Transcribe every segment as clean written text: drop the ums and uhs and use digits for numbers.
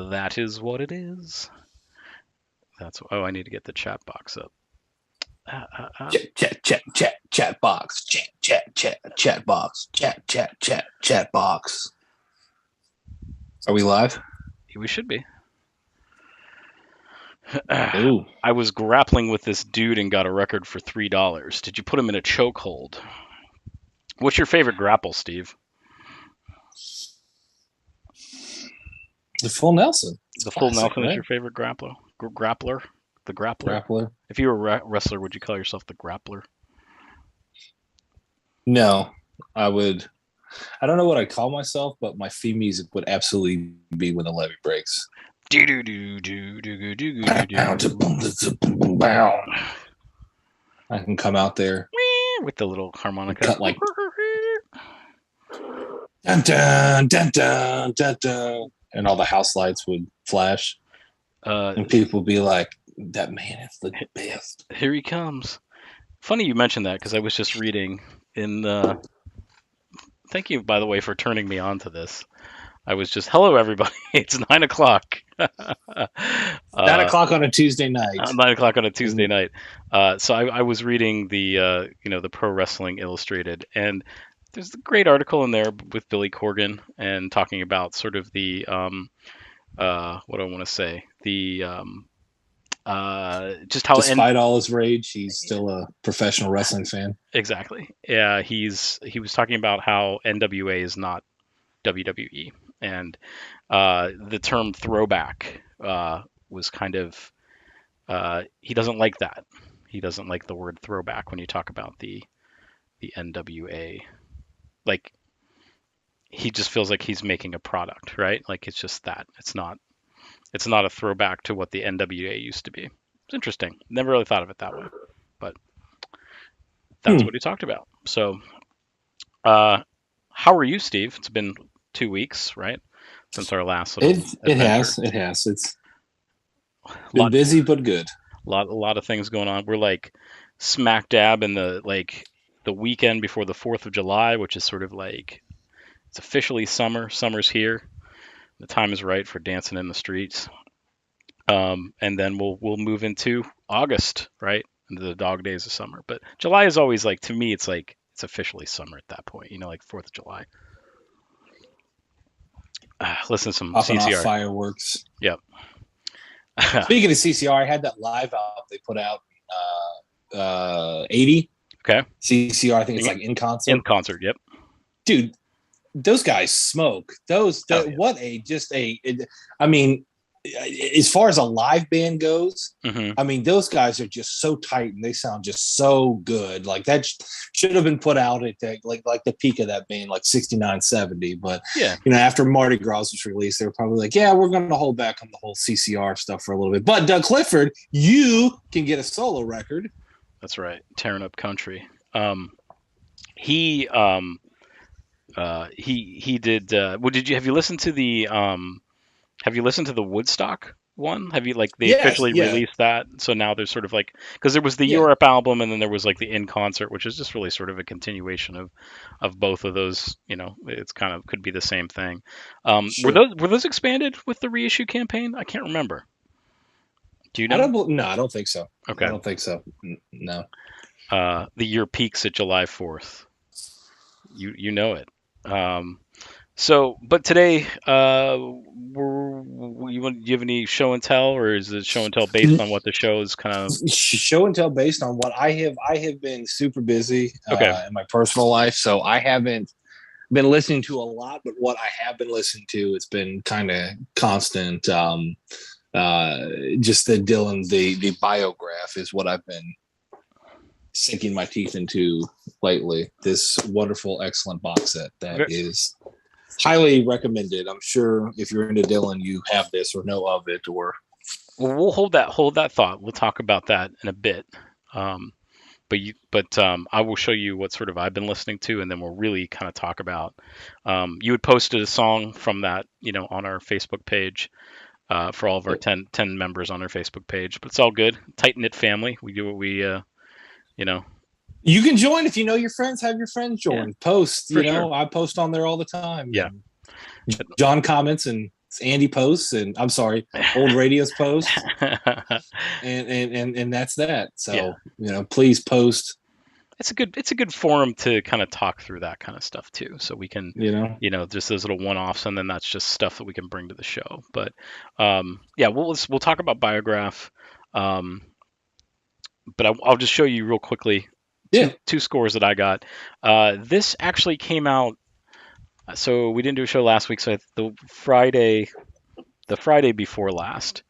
That is what it is. I need to get the chat box up. Chat box. Chat box. Chat box. Are we live? We should be. Ooh. I was grappling with this dude and got a record for $3. Did you put him in a chokehold? What's your favorite grapple, Steve? The full Nelson. The full Nelson is your favorite grappler? Grappler? The grappler? If you were a wrestler, would you call yourself the grappler? No, I would. I don't know what I call myself, but my theme music would absolutely be when the levee breaks. I can come out there with the little harmonica. Cut like dun, dun, dun, dun, dun, dun, and all the house lights would flash. And people would be like, that man is the best. Here he comes. Funny you mentioned that because I was just reading in the. Thank you, by the way, for turning me on to this. I was just, hello, everybody. It's 9 o'clock. 9 o'clock on a Tuesday night. 9 o'clock on a Tuesday night. So I was reading the, the Pro Wrestling Illustrated, and there's a great article in there with Billy Corgan and talking about sort of the, what do I want to say? The, just how despite all his rage, he's still a professional wrestling fan. Exactly. Yeah, he was talking about how NWA is not WWE, and the term throwback was kind of he doesn't like that. He doesn't like the word throwback when you talk about the NWA. Like, he just feels like he's making a product, right? Like, it's just that. It's not a throwback to what the NWA used to be. It's interesting. Never really thought of it that way, but that's what he talked about. So, how are you, Steve? It's been 2 weeks, right, since our last little adventure. It has. It's been busy but good. A lot of things going on. We're like smack dab in the weekend before the 4th of July, which is sort of like, it's officially summer. Summer's here. The time is right for dancing in the streets. And then we'll move into August, right? Into the dog days of summer. But July is always like, to me, it's like, it's officially summer at that point, like 4th of July. Listen to some CCR. Off fireworks. Yep. Speaking of CCR, I had that live album they put out 80. Okay. CCR, I think it's like in concert. In concert, yep. Dude, those guys smoke. I mean, as far as a live band goes, I mean, those guys are just so tight and they sound just so good. Like, that should have been put out at like the peak of that band, like 69, 70. But yeah, after Mardi Gras was released, they were probably like, yeah, we're going to hold back on the whole CCR stuff for a little bit. But Doug Clifford, you can get a solo record. That's right, tearing up country. He did. Have you listened to the Woodstock one? Have you officially released that? So now there's sort of like, because there was the Europe album and then there was like the In Concert, which is just really sort of a continuation of both of those. It's kind of could be the same thing. Sure. Were those expanded with the reissue campaign? I can't remember. Do you know? I don't think so. Okay, I don't think so. No. The year peaks at July 4th. You know it. So, but today, do you have any show and tell, or is it show and tell based on what the show is kind of? Show and tell based on what I have been super busy in my personal life, so I haven't been listening to a lot. But what I have been listening to, it's been kind of constant. Just the Dylan, the biograph is what I've been sinking my teeth into lately. This wonderful, excellent box set that is highly recommended. I'm sure if you're into Dylan, you have this or know of it. Or we'll hold that thought. We'll talk about that in a bit. But I will show you what sort of I've been listening to, and then we'll really kind of talk about. You had posted a song from that, on our Facebook page. For all of our 10 members on our Facebook page, but it's all good. Tight knit family. We do what we, You can join if you know your friends. Have your friends join. Yeah, post. Sure. I post on there all the time. Yeah. John comments and Andy posts, and I'm sorry, old radios post, and that's that. Yeah, So please post. it's a good forum to kind of talk through that kind of stuff too. So we can, You know, just those little one-offs, and then that's just stuff that we can bring to the show. But yeah, we'll talk about Biograph. Um, but I'll just show you real quickly yeah. two scores that I got. This actually came out. So we didn't do a show last week, so the Friday before last.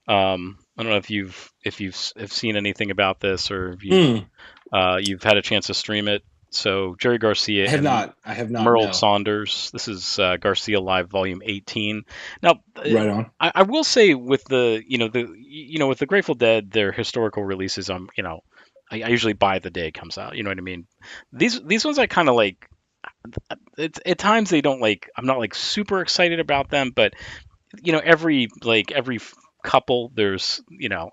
I don't know if you've have seen anything about this, or if Mm, you've had a chance to stream it. So Jerry Garcia I have and not. I have not. Merle No. Saunders. This is Garcia Live Volume 18. Now, Right on. I will say with with the Grateful Dead, their historical releases, I usually buy the day it comes out. You know what I mean? These ones I kind of like. At times they don't like. I'm not like super excited about them, but every couple, there's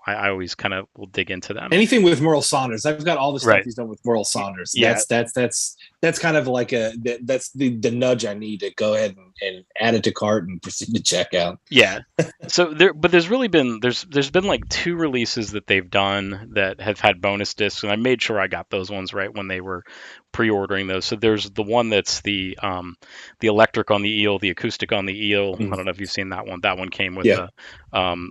I always kind of will dig into them. Anything with Merle Saunders. I've got all the stuff Right. he's done with Merle Saunders. Yeah. That's kind of like that's the nudge I need to go ahead and add it to cart and proceed to check out. Yeah. So there's really been there's been like two releases that they've done that have had bonus discs, and I made sure I got those ones right when they were pre-ordering those. So there's the one that's the electric on the eel, the acoustic on the eel. I Mm. don't know if you've seen that one. That one came Yeah.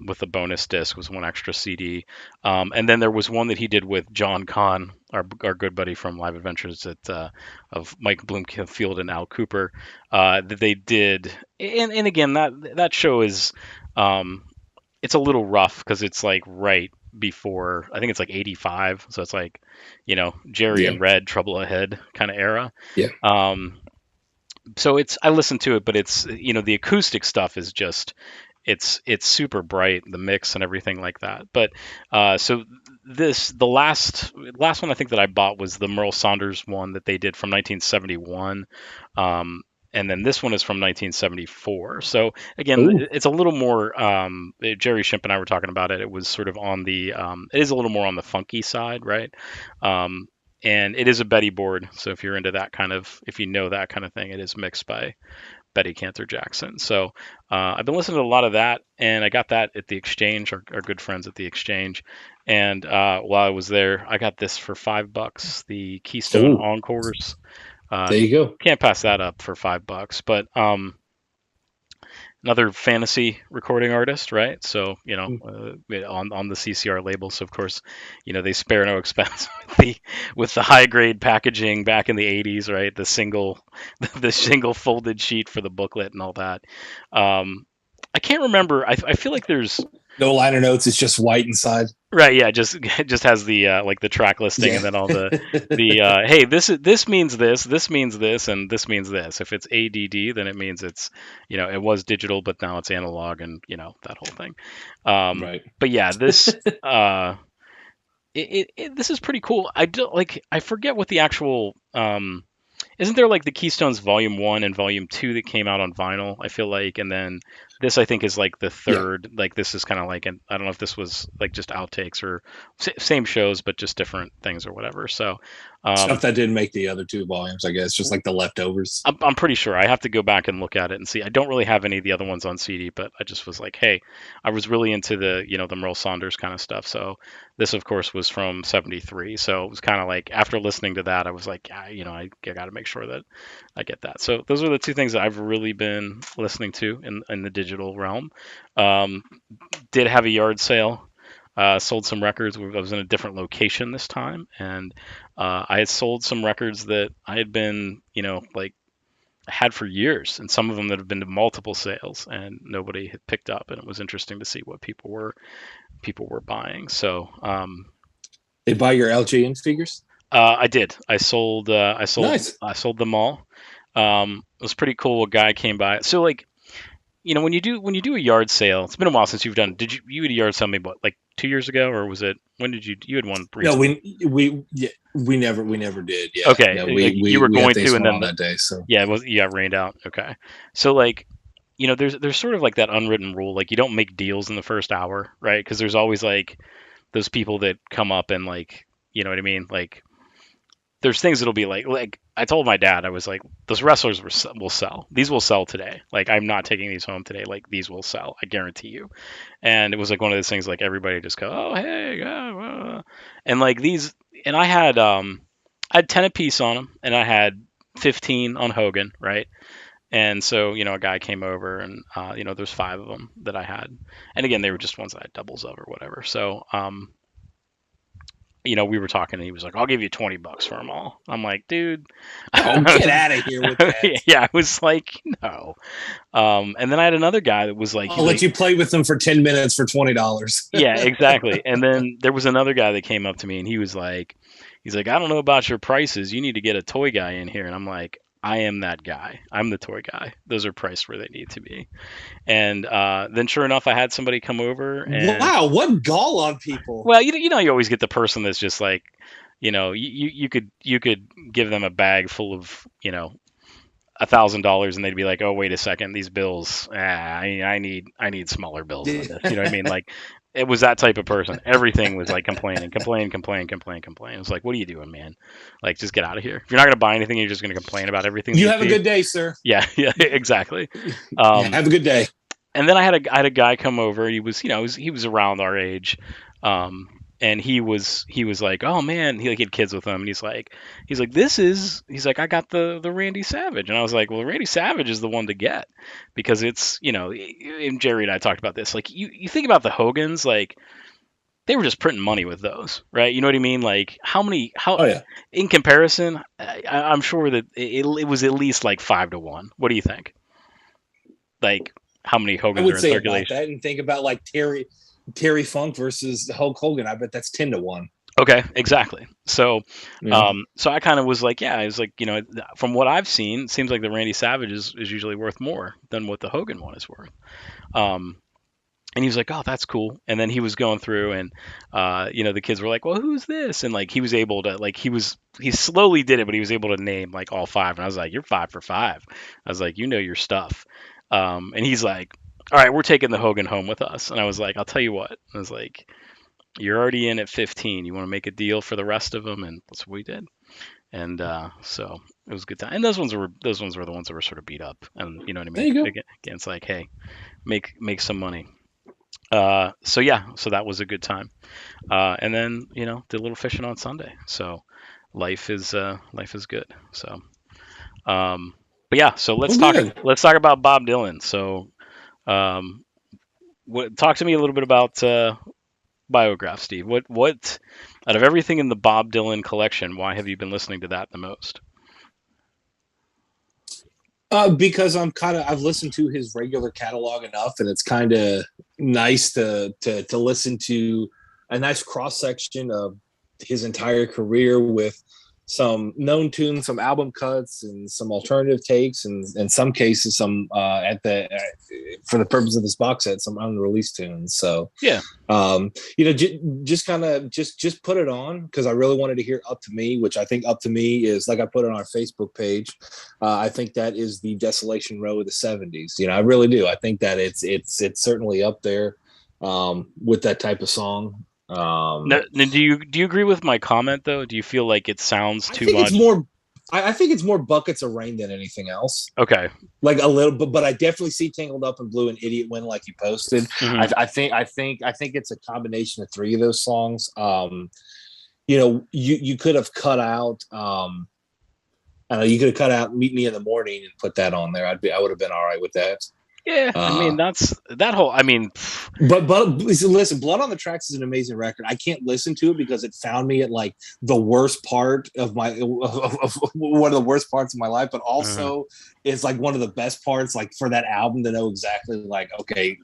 with a bonus disc, was one extra CD. And then there was one that he did with John Kahn, our good buddy from Live Adventures of Mike Bloomfield and Al Cooper, that they did. And again, that show is um, it's a little rough because it's like right before, I think it's like 85, so it's like Jerry Yeah. and Red, Trouble Ahead kind of era. Yeah. um, so I listened to it, but it's the acoustic stuff is just it's super bright, the mix and everything like that. But so the last one I think that I bought was the Merle Saunders one that they did from 1971. um, and then this one is from 1974. So again, Ooh. it's a little more. Jerry Shimp and I were talking about it. It was sort of on the. It is a little more on the funky side, right? Um, and it is a Betty board. So if you're into that kind of, if you know that kind of thing, it is mixed by Betty Cantor Jackson. So I've been listening to a lot of that, and I got that at the Exchange, our good friends at the Exchange. And while I was there, I got this for $5, the Keystone Oh, Encores. there you go. Can't pass that up for $5. But another fantasy recording artist, right? So on the CCR label. So of course, they spare no expense with the high grade packaging back in the '80s, right? The single the single folded sheet for the booklet and all that. I can't remember. I feel like there's No liner notes. It's just white inside. right. Yeah, just has the like the track listing, and Yeah. then all the hey, this means this means this, and this means this. If it's ADD, then it means it's it was digital, but now it's analog, and that whole thing. Right. But yeah, this this is pretty cool. I do like, I forget what the actual isn't there like the Keystones Volume 1 and Volume 2 that came out on vinyl, I feel like, and then this I think is like the Yeah. third. Like this is kind of like an, I don't know if this was like just outtakes or same shows but just different things or whatever. So Stuff um, that didn't make the other two volumes, I guess, just like the leftovers. I'm pretty sure. I have to go back and look at it and see. I don't really have any of the other ones on CD, but I just was like, hey, I was really into the Merle Saunders kind of stuff. So this, of course, was from '73. So it was kind of like after listening to that, I was like, I got to make sure that I get that. So those are the two things that I've really been listening to in the digital realm. Um, did have a yard sale. Sold some records. I was in a different location this time, and I had sold some records that I had been, like had for years, and some of them that have been to multiple sales, and nobody had picked up. And it was interesting to see what people were buying. So They buy your LJN figures. I did. I sold. Nice. I sold them all. It was pretty cool. A guy came by. So like when you do a yard sale, it's been a while since you've done. Did you had a yard sale maybe what, like 2 years ago, or was it, when did you had one No, recently? we never did. Yeah, Okay, no, like you were we had going things to, and going then on that day. So yeah, it was, you got rained out. Okay, so like there's sort of like that unwritten rule, like you don't make deals in the first hour, right? Because there's always like those people that come up and like, you know what I mean, like there's things that'll be like I told my dad, I was like, those wrestlers will sell. These will sell today. Like I'm not taking these home today. Like these will sell. I guarantee you. And it was like one of those things like everybody just go, oh hey, and like these, and I had 10 apiece on them, and I had 15 on Hogan, right? And so, a guy came over and, there's 5 of them that I had. And again, they were just ones that I had doubles of or whatever. So, we were talking and he was like, I'll give you $20 for them all. I'm like, dude, Oh, get out of here with that. yeah, I was like, no. And then I had another guy that was like, I'll let you play with them for 10 minutes for $20. yeah, exactly. And then there was another guy that came up to me and he's like, I don't know about your prices. You need to get a toy guy in here. And I'm like, I am that guy. I'm the toy guy. Those are priced where they need to be. And then sure enough, I had somebody come over and wow, what gall on people. well, you always get the person that's just like, you could give them a bag full of, $1,000 and they'd be like, oh, wait a second, these bills, I need smaller bills than this. You know what I mean? Like it was that type of person. Everything was like complaining. It's like, what are you doing, man? Like, just get out of here. If you're not going to buy anything, you're just going to complain about everything. You have a good day, sir. Yeah, exactly. Have a good day. And then I had a guy come over. He was, he was around our age. And he was like, oh man, he had kids with him, and he's like, I got the Randy Savage, and I was like, well, Randy Savage is the one to get, because it's, and Jerry and I talked about this, like you think about the Hogans, like they were just printing money with those, right? You know what I mean? Like Oh yeah. In comparison, I'm sure that it was at least like 5-1. What do you think? Like how many Hogans I would are in say circulation? about that, and think about like Terry Funk versus Hulk Hogan. I bet that's 10-1. Okay, exactly. So, Mhm. so I kind of was like, yeah, I was like, from what I've seen, it seems like the Randy Savage is usually worth more than what the Hogan one is worth. Um, and he was like, oh, that's cool. And then he was going through, and the kids were like, well, who's this? And like he was able to, like he slowly did it, but he was able to name like all 5. And I was like, you're 5 for 5. I was like, your stuff. And he's like, all right, we're taking the Hogan home with us. And I was like, I'll tell you what. I was like, you're already in at 15. You want to make a deal for the rest of them, and that's what we did. And so it was a good time. And those ones were the ones that were sort of beat up, and you know what I There mean. you go. Again, it's like, hey, make some money. So yeah, so that was a good time. And then did a little fishing on Sunday. So life is good. So but yeah, so let's Well, good. talk about Bob Dylan. So talk to me a little bit about Biograph, Steve. What out of everything in the Bob Dylan collection, why have you been listening to that the most? Because I've listened to his regular catalog enough, and it's kind of nice to listen to a nice cross section of his entire career with some known tunes, some album cuts, and some alternative takes, and in some cases, some for the purpose of this box set, some unreleased tunes. So Yeah. just kind of just put it on because I really wanted to hear "Up to Me," which I think "Up to Me" is, like I put on our Facebook page. I think that is the Desolation Row of the '70s. I really do. I think that it's certainly up there with that type of song. Now, do you agree with my comment though? Do you feel like it sounds I too think much? I think it's more Buckets of Rain than anything else. Okay. Like a little, but I definitely see Tangled Up and Blue and Idiot Win, like you posted. Mhm. I think it's a combination of 3 of those songs. You could have cut out. You could have cut out "Meet Me in the Morning" and put that on there. I would have been all right with that. Yeah, I mean that's that whole. I mean, But listen, Blood on the Tracks is an amazing record. I can't listen to it because it found me at like the worst part of one of the worst parts of my life, but also it's like one of the best parts, like for that album to know exactly like, okay,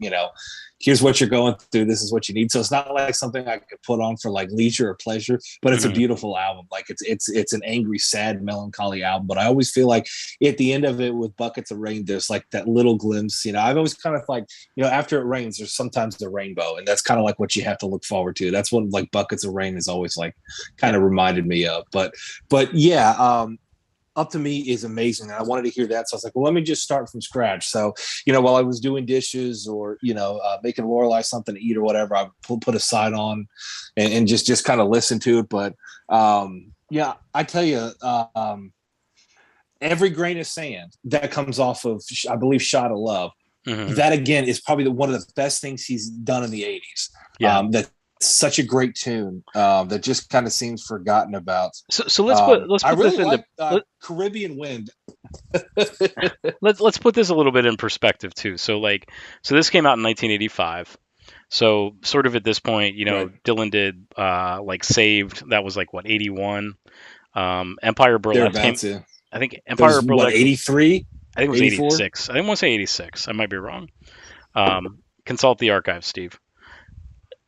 here's what you're going through. This is what you need. So it's not like something I could put on for like leisure or pleasure, but it's a beautiful album. Like it's an angry, sad, melancholy album. But I always feel like at the end of it with Buckets of Rain, there's like that little glimpse. I've always kind of like, after it rains, there's sometimes the rainbow, and that's kind of like what you have to look forward to. That's what like Buckets of Rain is always like kind of reminded me of. But yeah, Up to Me is amazing, and I wanted to hear that, so I was like, well, let me just start from scratch. So while I was doing dishes or making Lorelai something to eat or whatever, I put a side on and just kind of listen to it. But Yeah, I tell you, every grain of sand that comes off of, I believe, Shot of Love. Hmm. That again is probably one of the best things he's done in the '80s. Yeah. That's such a great tune that just kind of seems forgotten about. So let's I put this really into like let, Caribbean Wind. let's put this a little bit in perspective too. So this came out in 1985. So sort of at this point, Right. Dylan did like Saved. That was like what 81. Empire Burlesque came. Thereabouts. Yeah. I think That Empire was what, Burlesque. '83, I think it was '84. 86. I didn't want to say 86. I might be wrong. Consult the archive, Steve.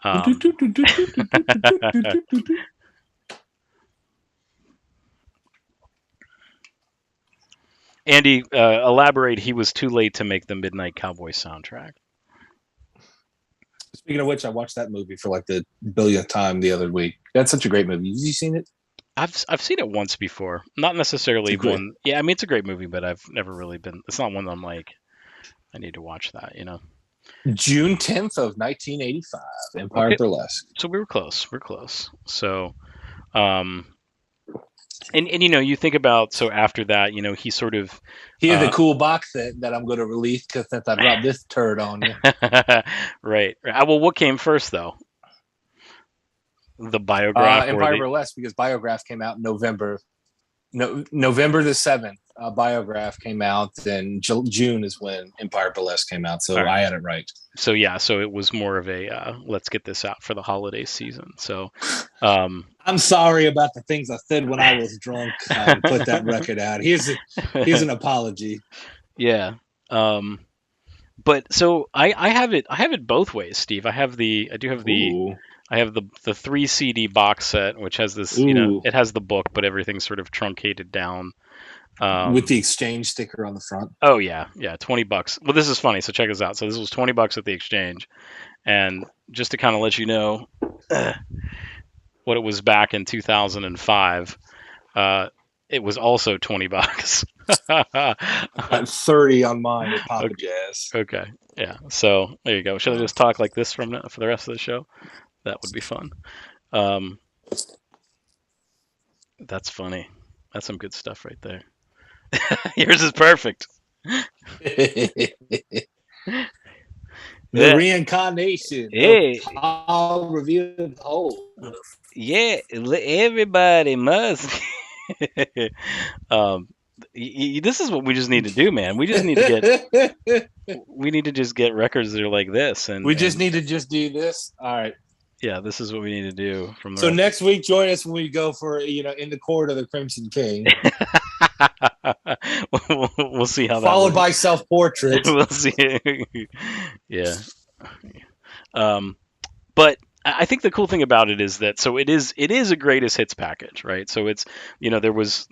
Um, Andy, elaborate. He was too late to make the Midnight Cowboy soundtrack. Speaking of which, I watched that movie for like the billionth time the other week. That's such a great movie. Have you seen it? I've seen it once before. Not It's necessarily a great. one. Yeah, I mean it's a great movie, but I've never really been. It's not one that I'm like I need to watch that. June 10th of 1985, Empire Okay, Burlesque. so we were close. We're close. So, um, and you think about so after that, he sort of, Here's a uh, cool box set that I'm going to release because since I dropped this turd on you. right. Well, what came first though? The biograph or Empire the? Burlesque, because Biograph came out in November. No, November the 7th, Biograph came out. Then June is when Empire Burlesque came out. All So right. I had it right. So yeah, so it was more of a let's get this out for the holiday season. So, um, I'm sorry about the things I said when I was drunk and put that record out. Here's an apology. yeah. Um, but so I have it both ways, Steve. Ooh, I have the three CD box set, which has this, ooh, it has the book, but everything's sort of truncated down. with Um, the exchange sticker on the front. oh yeah, yeah, $20. Well, this is funny. So check this out. So this was $20 at the exchange, and just to kind of let you know what it was back in 2005, uh, it was also $20. I've got 30 on mine at Papa Okay, Jazz. okay, yeah. So there you go. Should I Uh, just talk like this for the rest of the show? That would be fun. Um, that's funny. That's some good stuff right there. Yours is perfect. the Yeah. reincarnation of Hey, Paul revealed the whole. yeah. Everybody must. um, this is what we just need to do, man. We need to just get records that are like this, We just and need to just do this. All right. yeah, this is what we need to do from the So rest. next week, join us when we go for in the court of the Crimson King, We'll see how that followed works. by self portrait. We'll see. Yeah. Um, but I think the cool thing about it is that it is a greatest hits package, right? So it's there was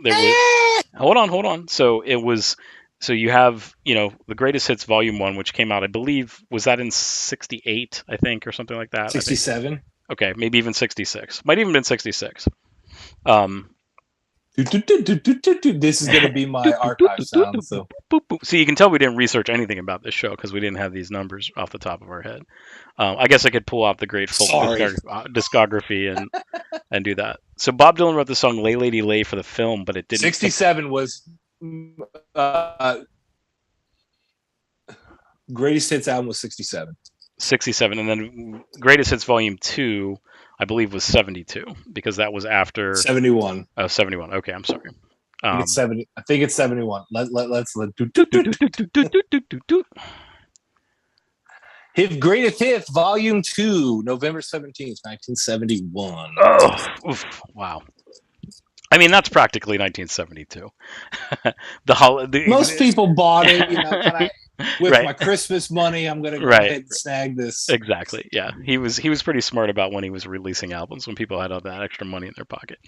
hold on. So you have the greatest hits volume one, which came out, I believe, was that in '68, I think, or something like that. I think 67. okay, maybe even '66, might even been '66. Um, This is going to be my archive sound. So See, you can tell we didn't research anything about this show because we didn't have these numbers off the top of our head. I guess I could pull out the great folk sorry. discography and do that. So Bob Dylan wrote the song "Lay Lady Lay" for the film, but it didn't. 67 was uh, greatest hits album was 67. 67, and then Greatest Hits Volume 2, I believe, was 72 because that was after 71. 71. Okay, I'm sorry. I think it's 70. I think it's 71. Let's his greatest hits, volume 2, November 17th, 1971. Oh, oof, wow. I mean, that's practically 1972. Most people bought it, with right, my Christmas money, I'm gonna go right, ahead and snag this. exactly. Yeah, he was pretty smart about when he was releasing albums when people had all that extra money in their pocket.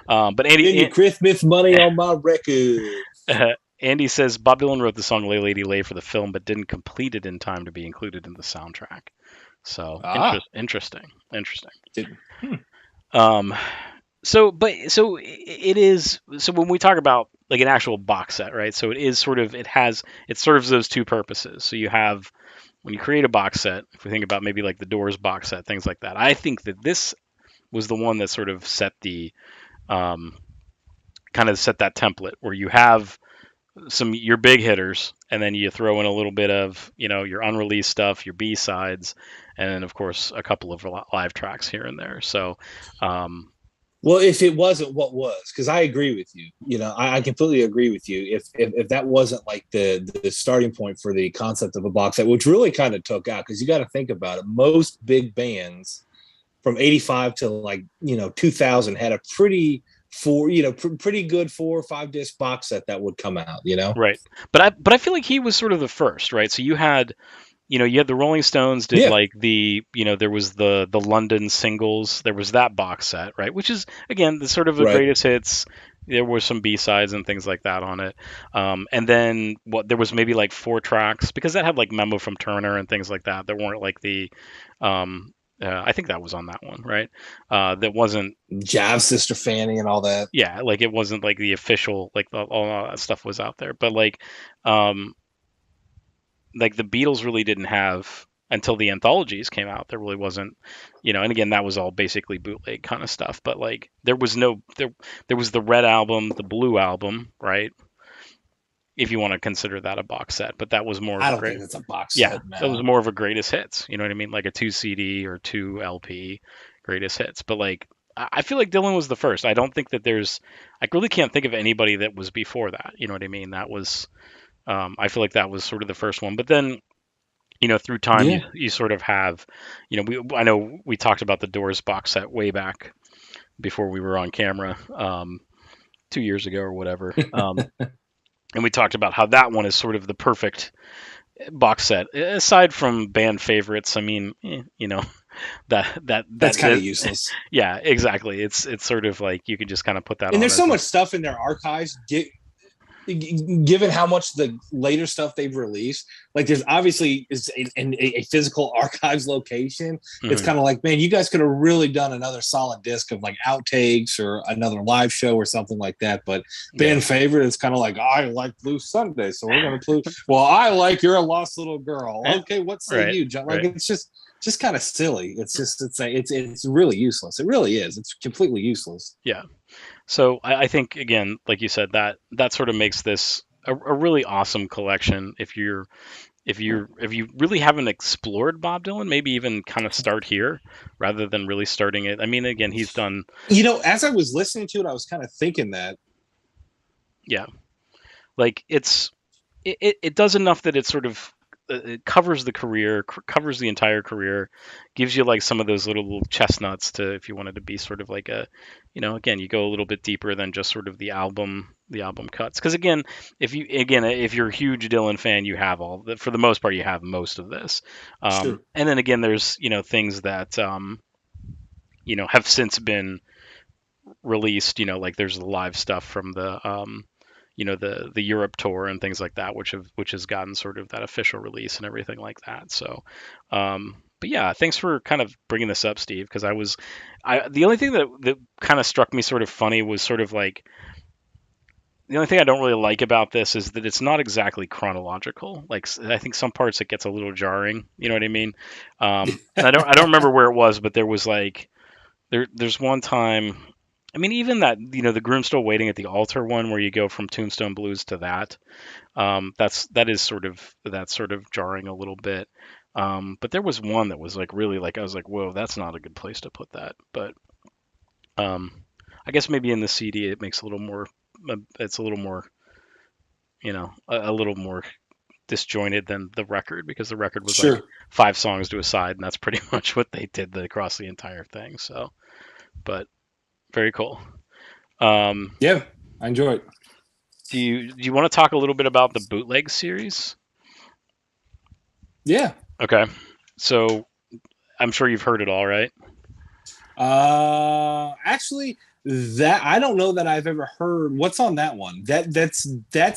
But Spend your Christmas money on my record. Andy says Bob Dylan wrote the song "Lay Lady Lay" for the film, but didn't complete it in time to be included in the soundtrack. So interesting. Hmm. Um, so it is. So when we talk about like an actual box set, right? So it serves those two purposes. So you have when you create a box set. If we think about maybe like the Doors box set, things like that. I think that this was the one that sort of set the um, kind of set that template where you have some your big hitters, and then you throw in a little bit of your unreleased stuff, your B sides, and then of course a couple of live tracks here and there. So, um, Well, if it wasn't, what was? Because I agree with you. I completely agree with you. If that wasn't like the starting point for the concept of a box set, which really kind of took out, because you got to think about it. Most big bands from '85 to 2000 had a pretty good 4 or 5 disc box set that would come out. right. But I feel like he was sort of the first, right? So you had the Rolling Stones did Yeah, like there was the London singles, there was that box set, right? Which is again the sort of the right. greatest hits. There were some B sides and things like that on it, and then there was maybe like 4 tracks because that had like Memo from Turner and things like that. There weren't like um, I think that was on that one, right? That wasn't, Jive Sister Fanny and all that. yeah, like it wasn't like the official, like all that stuff was out there, but um, like the Beatles really didn't have until the anthologies came out. There really wasn't, and again that was all basically bootleg kind of stuff. But like there was the Red album, the Blue album, right? If you want to consider that a box set, but that was more of I a don't great, think it's a box yeah, set that was now. more of a greatest hits. You know what I mean? Like a 2 CD or 2 LP greatest hits. But like I feel like Dylan was the first. I don't think that I really can't think of anybody that was before that. You know what I mean? That was I feel like that was sort of the first one. But then through time Yeah. you sort of have, I know we talked about the Doors box set way back before we were on camera, 2 years ago or whatever, and we talked about how that one is sort of the perfect box set aside from band favorites. I mean, That's kind of useless. yeah, exactly. It's sort of like you could just kind of put that And on there's so as a, much stuff in their archives. Given how much the later stuff they've released, like there's obviously is a physical archives location. It's mhm, kind of like, man, you guys could have really done another solid disc of like outtakes or another live show or something like that. But yeah, band favorite, it's kind of like, I like Blue Sunday, so we're gonna play. Well, I like You're a Lost Little Girl. yeah, Okay, what say right, you, John? Like right. it's just kind of silly. It's really useless. It really is. It's completely useless. Yeah. So I think again, like you said, that sort of makes this a really awesome collection. If you really haven't explored Bob Dylan, maybe even kind of start here rather than really starting it. I mean, again, he's done, As I was listening to it, I was kind of thinking that. yeah, like it does enough that it sort of it covers the career, covers the entire career, gives you like some of those little chestnuts to if you wanted to be sort of like a, again, you go a little bit deeper than just sort of the album cuts. Because again, if you're a huge Dylan fan, you have for the most part, you have most of this. Sure. And then again, there's things that have since been released. Like there's the live stuff from the Europe tour and things like that, which has gotten sort of that official release and everything like that. So, but yeah, thanks for kind of bringing this up, Steve, because the only thing that kind of struck me sort of funny was sort of like the only thing I don't really like about this is that it's not exactly chronological. Like I think some parts it gets a little jarring. You know what I mean? And I don't remember where it was, but there was like there's one time. I mean, even that, the groom still waiting at the altar one where you go from Tombstone Blues to that. That's sort of jarring a little bit. But there was one that was like really like I was like, whoa, that's not a good place to put that. But um, I guess maybe in the CD it makes a little more. It's a little more, a little more disjointed than the record because the record was like Sure. 5 songs to a side, and that's pretty much what they did across the entire thing. So, but very cool. Um, Yeah, I enjoy it. do you want to talk a little bit about the bootleg series? Yeah. Okay, so I'm sure you've heard it all, right? Actually, that I don't know that I've ever heard. What's on that one? That's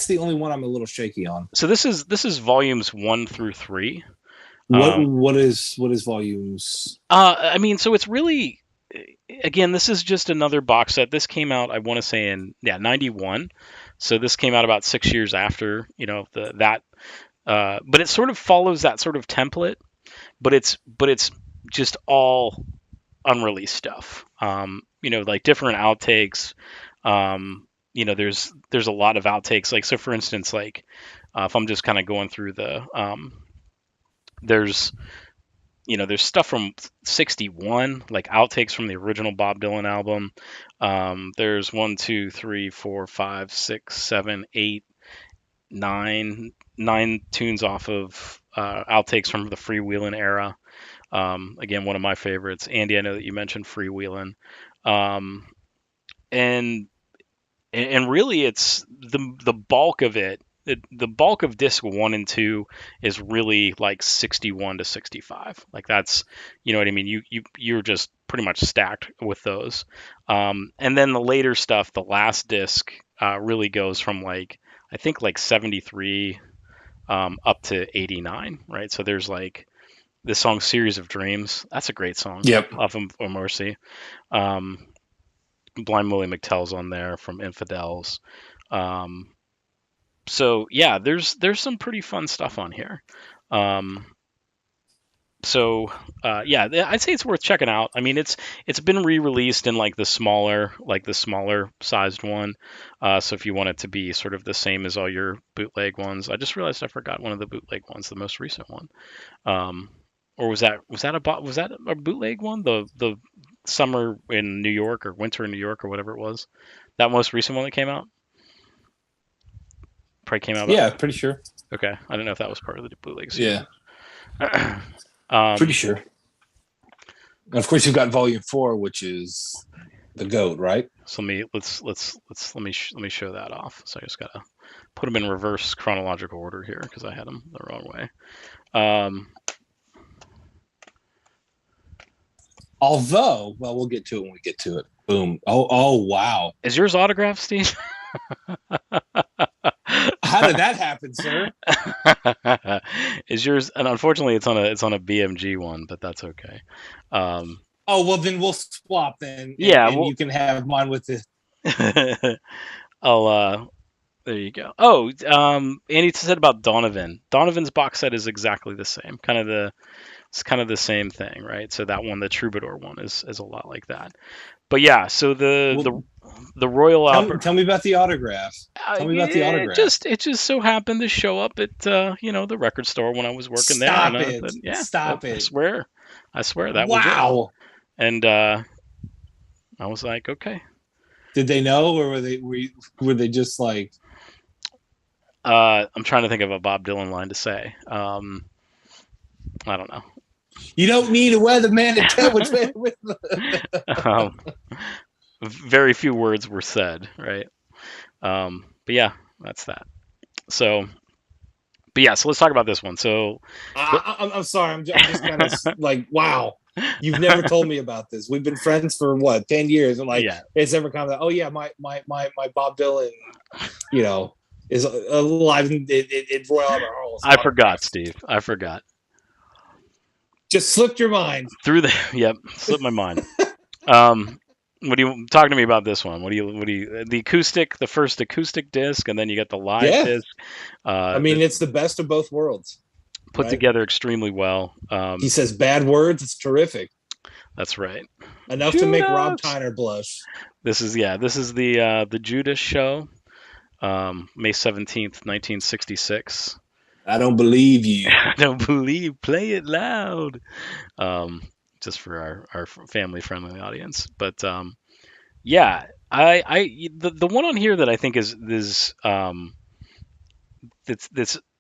the only one I'm a little shaky on. So this is volumes 1 through 3. What Um, what is volumes? I mean, so it's really, again, this is just another box set. This came out, I want to say in '91. So this came out about 6 years after, but it sort of follows that sort of template, but it's just all unreleased stuff. Like different outtakes, there's a lot of outtakes. Like, so for instance, like, if I'm just kind of going through there's there's stuff from 61, like outtakes from the original Bob Dylan album. There's one, two, three, four, five, six, seven, eight, nine tunes off of outtakes from the Freewheelin' era. Again, one of my favorites. Andy, I know that you mentioned Freewheelin'. Um, and and really it's the bulk of the bulk of disc 1 and 2 is really like 61 to 65. Like, that's, you know what I mean, you're just pretty much stacked with those. And then the later stuff, the last disc, really goes from, like, I think, like 73 up to 89, right? So there's like this song Series of Dreams. That's a great song Yep. off of Mercy. um, Blind Willie McTell's on there from Infidels. Um, so yeah, there's some pretty fun stuff on here. Um, so yeah, I'd say it's worth checking out. I mean, it's been re-released in like the smaller sized one. So if you want it to be sort of the same as all your bootleg ones, I just realized I forgot one of the bootleg ones, the most recent one. Um, or was that a bootleg one? The summer in New York or winter in New York or whatever it was. That most recent one that came out probably came out about. Yeah, pretty sure. Okay, I don't know if that was part of the bootleg Yeah, season. pretty um, sure. And of course, you've got Volume 4, which is the GOAT, right? so let me show that off. So I just gotta put them in reverse chronological order here because I had them the wrong way. Um, Although, well, we'll get to it when we get to it. Boom. Oh, wow. is yours autographed, Steve? How did that happen, sir? Is yours? And unfortunately, it's on a BMG one, but that's okay. Um, Oh, well, then we'll swap then, yeah, and you can have mine with the. I'll there you go. Oh, Andy said about Donovan. Donovan's box set is exactly the same. It's kind of the same thing, right? So that one, the Troubadour one, is a lot like that. But yeah, so Well, the Royal Albert. tell me about the autograph. Tell me about the autograph. It just so happened to show up at the record store when I was working there, and Stop I it. thought, yeah, Stop I it. swear, that was it. Wow. And I was like, okay. Did they know, or were they just like? I'm trying to think of a Bob Dylan line to say. I don't know. You don't need a weatherman to tell which way. um, very few words were said, right? But yeah, that's that. So, but yeah, so let's talk about this one. So, I'm sorry. I'm just kind of like, wow. You've never told me about this. We've been friends for what, 10 years, and like, yeah, it's never come out. Oh yeah, my Bob Dylan, is alive in Royal Albert Hall. I forgot, Steve. I forgot. Just slipped your mind. Through the yep, slipped my mind. What do you talking to me about this one? What do you the acoustic, the first acoustic disc, and then you got the live Yeah. disc. I mean, it's the best of both worlds. Put right? together extremely well. He says bad words. It's terrific. That's right. Enough Judas! to make Rob Tyner blush. This is the Judas show, May 17th, 1966. I don't believe you. I don't believe. Play it loud. Just for our family friendly audience, but yeah, the one on here that I think is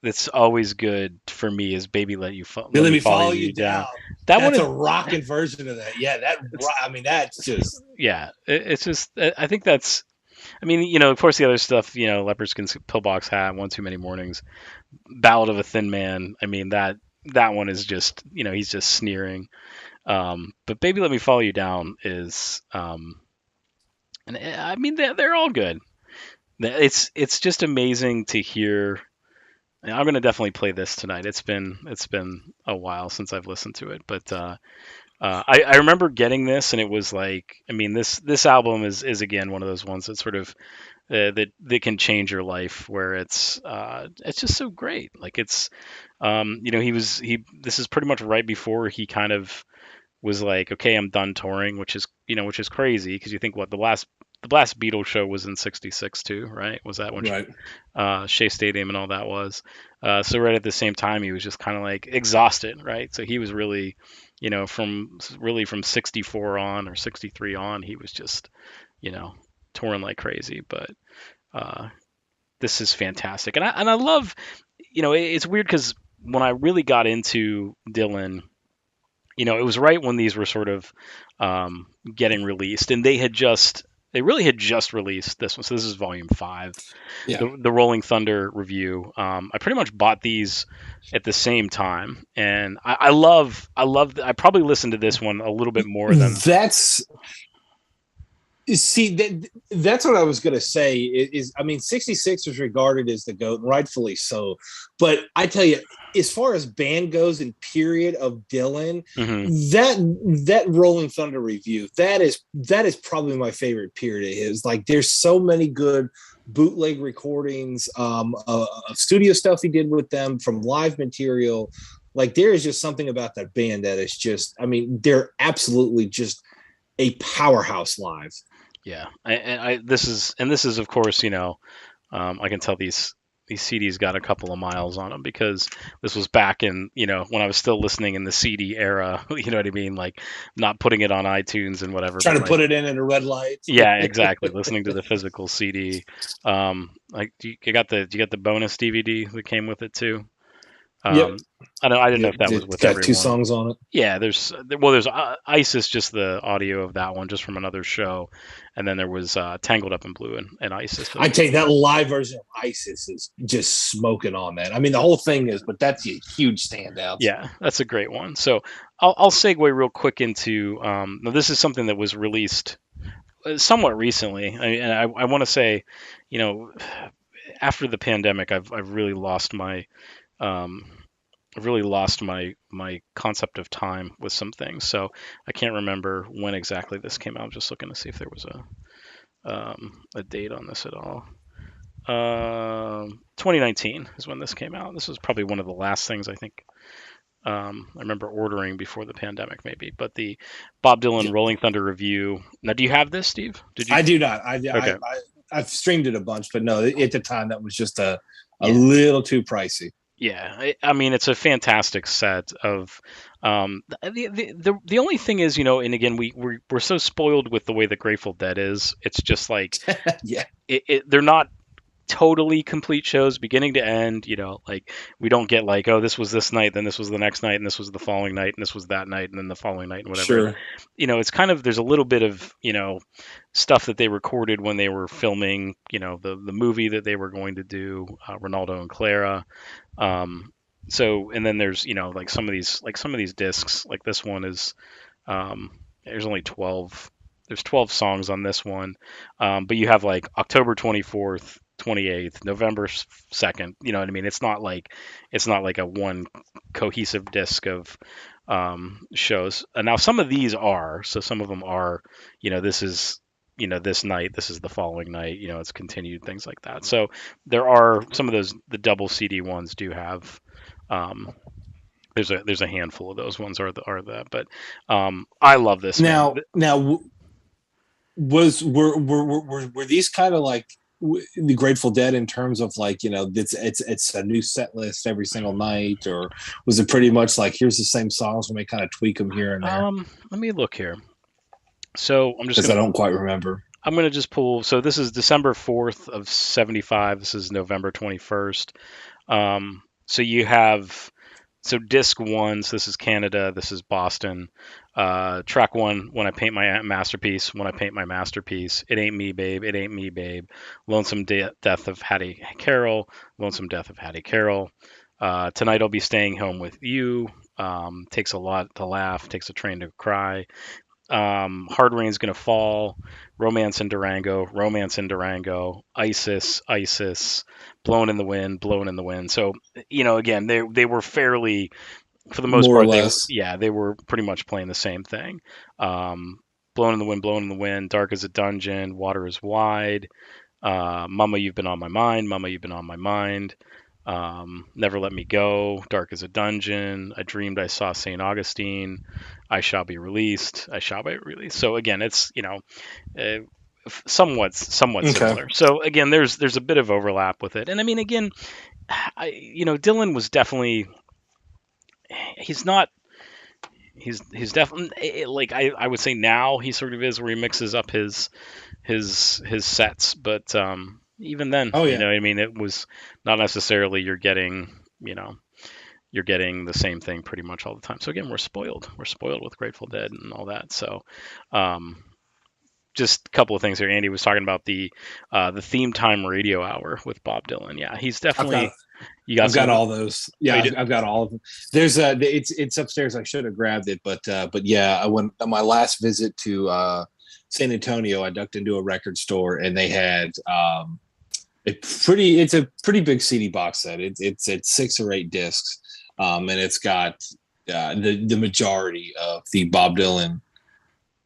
that's always good for me is "Baby Let Me Follow You Down." That one That's is a rocking version of that. Yeah, I mean, that's just. yeah. It's just I think that's. I mean, of course, the other stuff, Leopard's Pillbox Hat, One Too Many Mornings, Ballad of a Thin Man. I mean, that one is just, he's just sneering. But Baby Let Me Follow You Down is, and I mean, they're all good. It's just amazing to hear. I'm gonna definitely play this tonight. It's been a while since I've listened to it, but I remember getting this, and it was like, I mean, this album is again one of those ones that sort of that can change your life, where it's just so great. Like, it's this is pretty much right before he kind of was like, okay, I'm done touring, which is crazy, because you think, what, the last the last Beatles show was in '66 too, right? Was that when Right. Shea Stadium and all that was? So right at the same time, he was just kind of like exhausted, right? So he was really, from '64 on or '63 on, he was just, you know, touring like crazy. But uh, this is fantastic, and I love, it's weird because when I really got into Dylan, it was right when these were sort of getting released, and they really had just released this one. So this is Volume 5, Yeah. the Rolling Thunder review. I pretty much bought these at the same time, and I probably listened to this one a little bit more than. That's See, that's what I was going to say. I mean, 66 is regarded as the GOAT, and rightfully so. But I tell you, as far as band goes in period of Dylan, Mhm. that Rolling Thunder review, that is probably my favorite period of his. Like, there's so many good bootleg recordings, of studio stuff he did with them, from live material. Like, there is just something about that band that is just, I mean, they're absolutely just a powerhouse live. Yeah, this is of course, I can tell these CDs got a couple of miles on them because this was back in, when I was still listening in the CD era. You know what I mean? Like, not putting it on iTunes and whatever, Trying but to like, put it in at a red light. yeah, exactly. Listening to the physical CD. Like, do you got the bonus DVD that came with it too? Yep. Um, I didn't know Yep. if that was It's with got two everyone. songs on it. Yeah, there's Isis, just the audio of that one, just from another show, and then there was Tangled Up in Blue and Isis as I tell well. you, that live version of Isis is just smoking on that. I mean, the whole thing is, but that's a huge standout. Yeah, that's a great one. So I'll segue real quick into now this is something that was released somewhat recently. And I want to say, you know, after the pandemic, I've really lost my um, I've really lost my concept of time with some things. So I can't remember when exactly this came out. I'm just looking to see if there was a date on this at all. 2019 is when this came out. This was probably one of the last things I think I remember ordering before the pandemic, maybe. But the Bob Dylan Yeah. Rolling Thunder review. Now, do you have this, Steve? Did you? I do not. Okay. I've streamed it a bunch, but no, at the time that was just a Yeah. little too pricey. Yeah. I mean, it's a fantastic set of. The only thing is, and again, we're so spoiled with the way the Grateful Dead is. It's just like Yeah, they're not totally complete shows beginning to end. Like, we don't get like, oh, this was this night, then this was the next night, and this was the following night, and this was that night, and then the following night, and whatever. sure. It's kind of, there's a little bit of, stuff that they recorded when they were filming, the movie that they were going to do, Ronaldo and Clara. Um, so and then there's, like some of these discs, like this one is, there's only 12, there's 12 songs on this one. But you have like October 24th, 28th, November 2nd. You know what I mean? It's not like a one cohesive disc of shows. And now some of these are, so some of them are, this is, this night, this is the following night, it's continued, things like that. So there are some of those, the double CD ones do have, um, there's a handful of those ones are that, but I love this, man. Now, were these kind of like the Grateful Dead in terms of, like, it's a new set list every single night, or was it pretty much like, here's the same songs, and we kind of tweak them here and there? Let me look here. So Because I don't quite remember. I'm gonna just pull. So this is December 4th of '75. This is November 21st. So you have, so disc one. So this is Canada. This is Boston. Track one. When I paint my masterpiece. When I paint my masterpiece. It ain't me, babe. It ain't me, babe. Lonesome death of Hattie Carroll. Lonesome death of Hattie Carroll. Tonight I'll be staying home with you. Takes a lot to laugh. Takes a train to cry. Hard Rain's Gonna Fall, Romance in Durango, Isis, Blown in the Wind. So, again, they were fairly, for the most More or part, less. they were pretty much playing the same thing. Blown in the Wind, Blown in the Wind, Dark as a Dungeon, Water is Wide, Mama, You've Been on My Mind, Mama, You've Been on My Mind. Never Let Me Go, Dark as a Dungeon, I Dreamed I Saw St. Augustine, I Shall Be Released, I Shall Be Released. So again, it's, uh, somewhat Okay. similar. So again, there's a bit of overlap with it. And I mean, again, Dylan was definitely he's not he's definitely like I would say now he sort of is where he mixes up his sets, but even then, Oh yeah. I mean, it was not necessarily you know you're getting the same thing pretty much all the time. So again, we're spoiled with Grateful Dead and all that. So um, just a couple of things here. Andy was talking about the theme time radio hour with Bob Dylan. Yeah, he's I've got definitely you got I've got some. all those. Oh, Yeah, you I've, do? I've got all of them. There's it's upstairs. I should have grabbed it, but yeah, I went on my last visit to San Antonio. I ducked into a record store and they had it's a pretty big CD box set. It's 6 or 8 discs, and it's got the majority of the Bob Dylan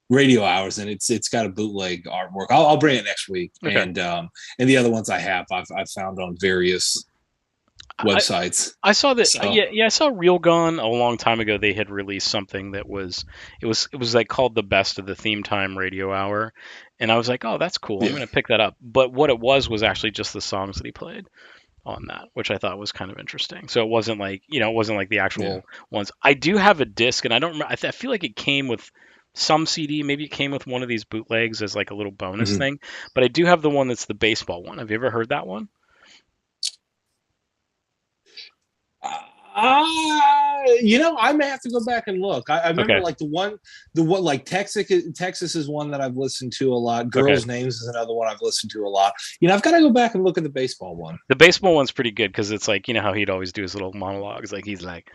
radio hours, and it's got a bootleg artwork. I'll bring it next week, Okay. and the other ones I've found on various I websites. I saw that. So Yeah, I saw Real Gone a long time ago. They had released something that was like called the best of the theme time radio hour, and I was like, oh, that's cool. I'm yeah. gonna pick that up. But what it was actually just the songs that he played on that, which I thought was kind of interesting. So it wasn't like it wasn't like the Yeah. actual ones. I do have a disc, and I don't remember. I feel like it came with some CD. Maybe it came with one of these bootlegs as like a little bonus Mm-hmm. thing. But I do have the one that's the baseball one. Have you ever heard that one? I may have to go back and look. I remember Okay. like the one like Texas is one that I've listened to a lot. Okay. Girls' Names is another one I've listened to a lot. I've got to go back and look at the baseball one. The baseball one's pretty good because it's like how he'd always do his little monologues. Like he's like,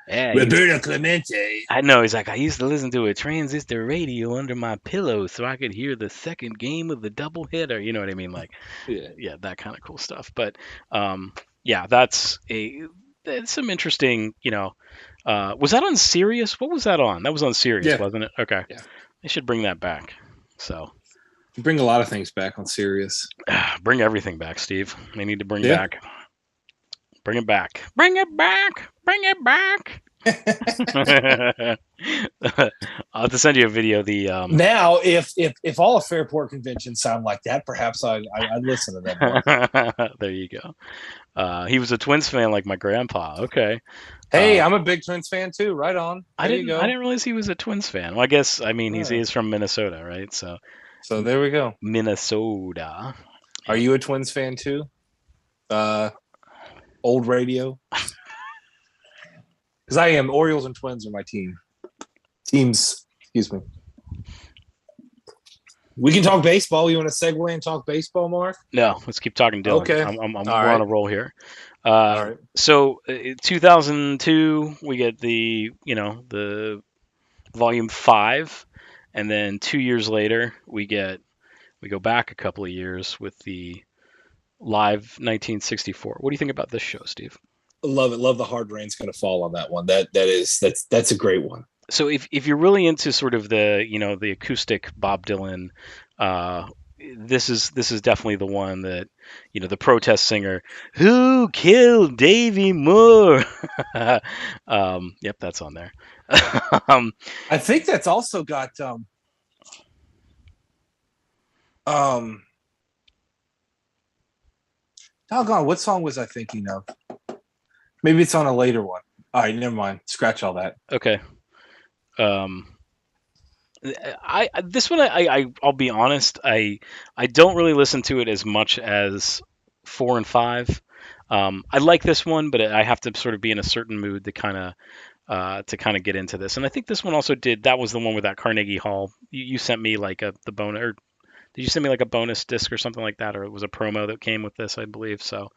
yeah, Roberto Clemente. I know. He's like, I used to listen to a transistor radio under my pillow so I could hear the second game of the doubleheader. You know what I mean? Like, Yeah. yeah, that kind of cool stuff. But um, yeah, that's some interesting. Was that on Sirius? What was that on? That was on Sirius, Yeah. wasn't it? Okay, Yeah. they should bring that back. So You bring a lot of things back on Sirius. bring everything back, Steve. They need to bring Yeah. back. Bring it back. Bring it back. Bring it back. I'll have to send you a video. The Now, if all of Fairport conventions sound like that, perhaps I'd listen to them more. there you go. He was a Twins fan like my grandpa. Okay. Hey, I'm a big Twins fan too. Right on. I There you didn't I go. didn't realize he was a Twins fan. Well, I guess I mean he Yeah. is from Minnesota, right? So So there we go. Minnesota. Are Yeah. you a Twins fan too? Uh, Old radio. Because I am. Orioles and Twins are my teams. Excuse me. We can talk baseball. You want to segue and talk baseball, Mark? No, let's keep talking Dylan. Okay. All We're on right. a roll here. All right. So 2002 we get the volume 5, and then 2 years later we go back a couple of years with the live 1964. What do you think about this show, Steve? Love it. Love the hard rain's going to fall on that one. That's a great one. So if you're really into sort of the acoustic Bob Dylan, uh, this is definitely the one that the protest singer who killed Davy Moore. Yep, that's on there. um, I think that's also got um doggone, what song was I thinking of? Maybe it's on a later one. All right, never mind. Scratch all that. okay. Um, this one I'll be honest, I don't really listen to it as much as 4 and 5. I like this one, but I have to sort of be in a certain mood to kind of get into this. And I think this one also did. That was the one with that Carnegie Hall. You sent me like the bonus, or did you send me like a bonus disc or something like that, or it was a promo that came with this, I believe. So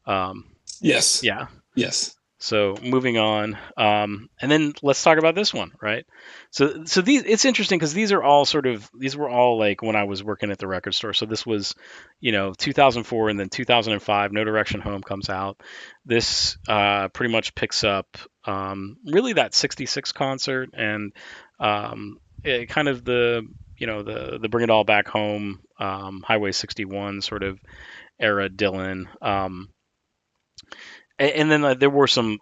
um, Yes. yeah. Yes. So moving on, and then let's talk about this one, right? So these it's interesting because these were all like when I was working at the record store. So this was, 2004, and then 2005. No Direction Home comes out. This pretty much picks up really that '66 concert and kind of the Bring It All Back Home, Highway 61 sort of era Dylan. And then there were some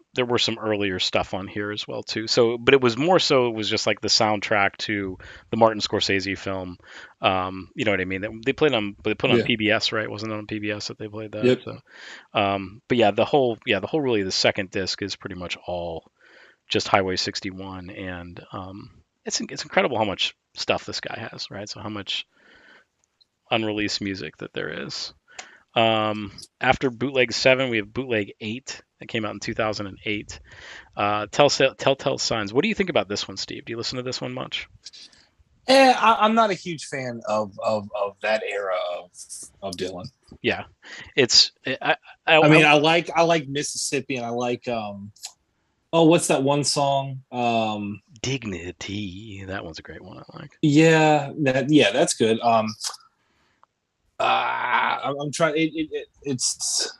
earlier stuff on here as well too. So, but it was more so it was just like the soundtrack to the Martin Scorsese film. You know what I mean? They played on they put on Yeah. PBS, right? Wasn't it on PBS that they played that? Yep. So, but yeah, the whole really the second disc is pretty much all just Highway 61, and it's incredible how much stuff this guy has, right? So how much unreleased music that there is. After Bootleg 7, we have Bootleg 8 that came out in 2008. Telltale Signs. What do you think about this one, Steve? Do you listen to this one much? I'm not a huge fan of that era of Dylan. Yeah, it's I mean, I I like Mississippi, and I like oh, what's that one song? Dignity. That one's a great one. I like. Yeah, that's good. I'm trying. It's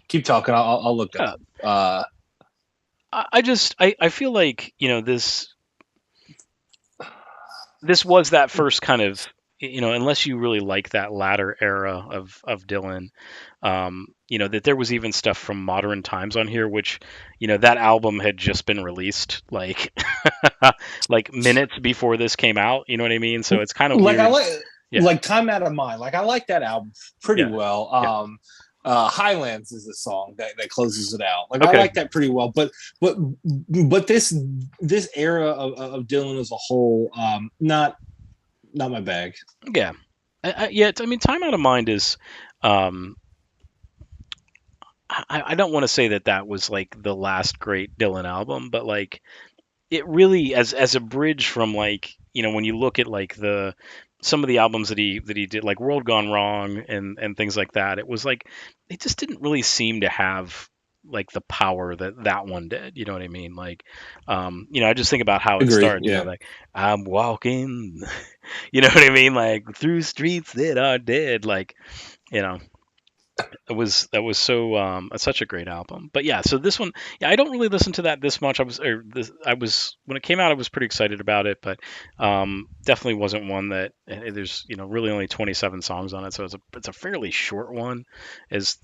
keep talking. I'll look that Yeah, up. I feel like this was that first kind of unless you really like that latter era of Dylan, that there was even stuff from Modern Times on here, which that album had just been released like like minutes before this came out. You know what I mean? So it's kind of Like I weird. like Yeah, like Time Out of Mind. Like I like that album pretty yeah, well. yeah. Highlands is the song that closes it out. Like I Okay, like that pretty well. But but this era of Dylan as a whole, not my bag. yeah, yeah. I mean, Time Out of Mind is. Um, I don't want to say that was like the last great Dylan album, but like it really as a bridge from like when you look at like the some of the albums that he did like World Gone Wrong and things like that, it was like it just didn't really seem to have like the power that one did. You know what I mean? Like, I just think about how it Agree. started. Yeah. Like I'm walking, you know what I mean? Like through streets that are dead. Like you know that was so such a great album. But yeah, so this one, yeah, I don't really listen to that this much. I was when it came out, I was pretty excited about it, but definitely wasn't one that there's really only 27 songs on it, so it's a fairly short one, as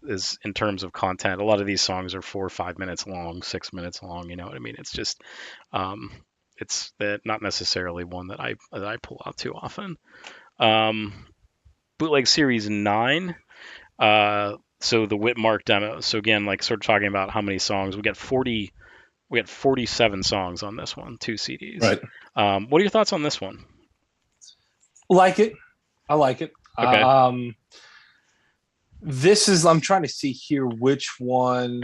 in terms of content. A lot of these songs are 4 or 5 minutes long, 6 minutes long. You know what I mean? It's just um, it's not necessarily one that I pull out too often. Um, Bootleg Series 9. So the Whitmark demo. So again, like sort of talking about how many songs we got 40. We got 47 songs on this one, two CDs. Right. What are your thoughts on this one? Like it. I like it. Okay. This is. I'm trying to see here which one.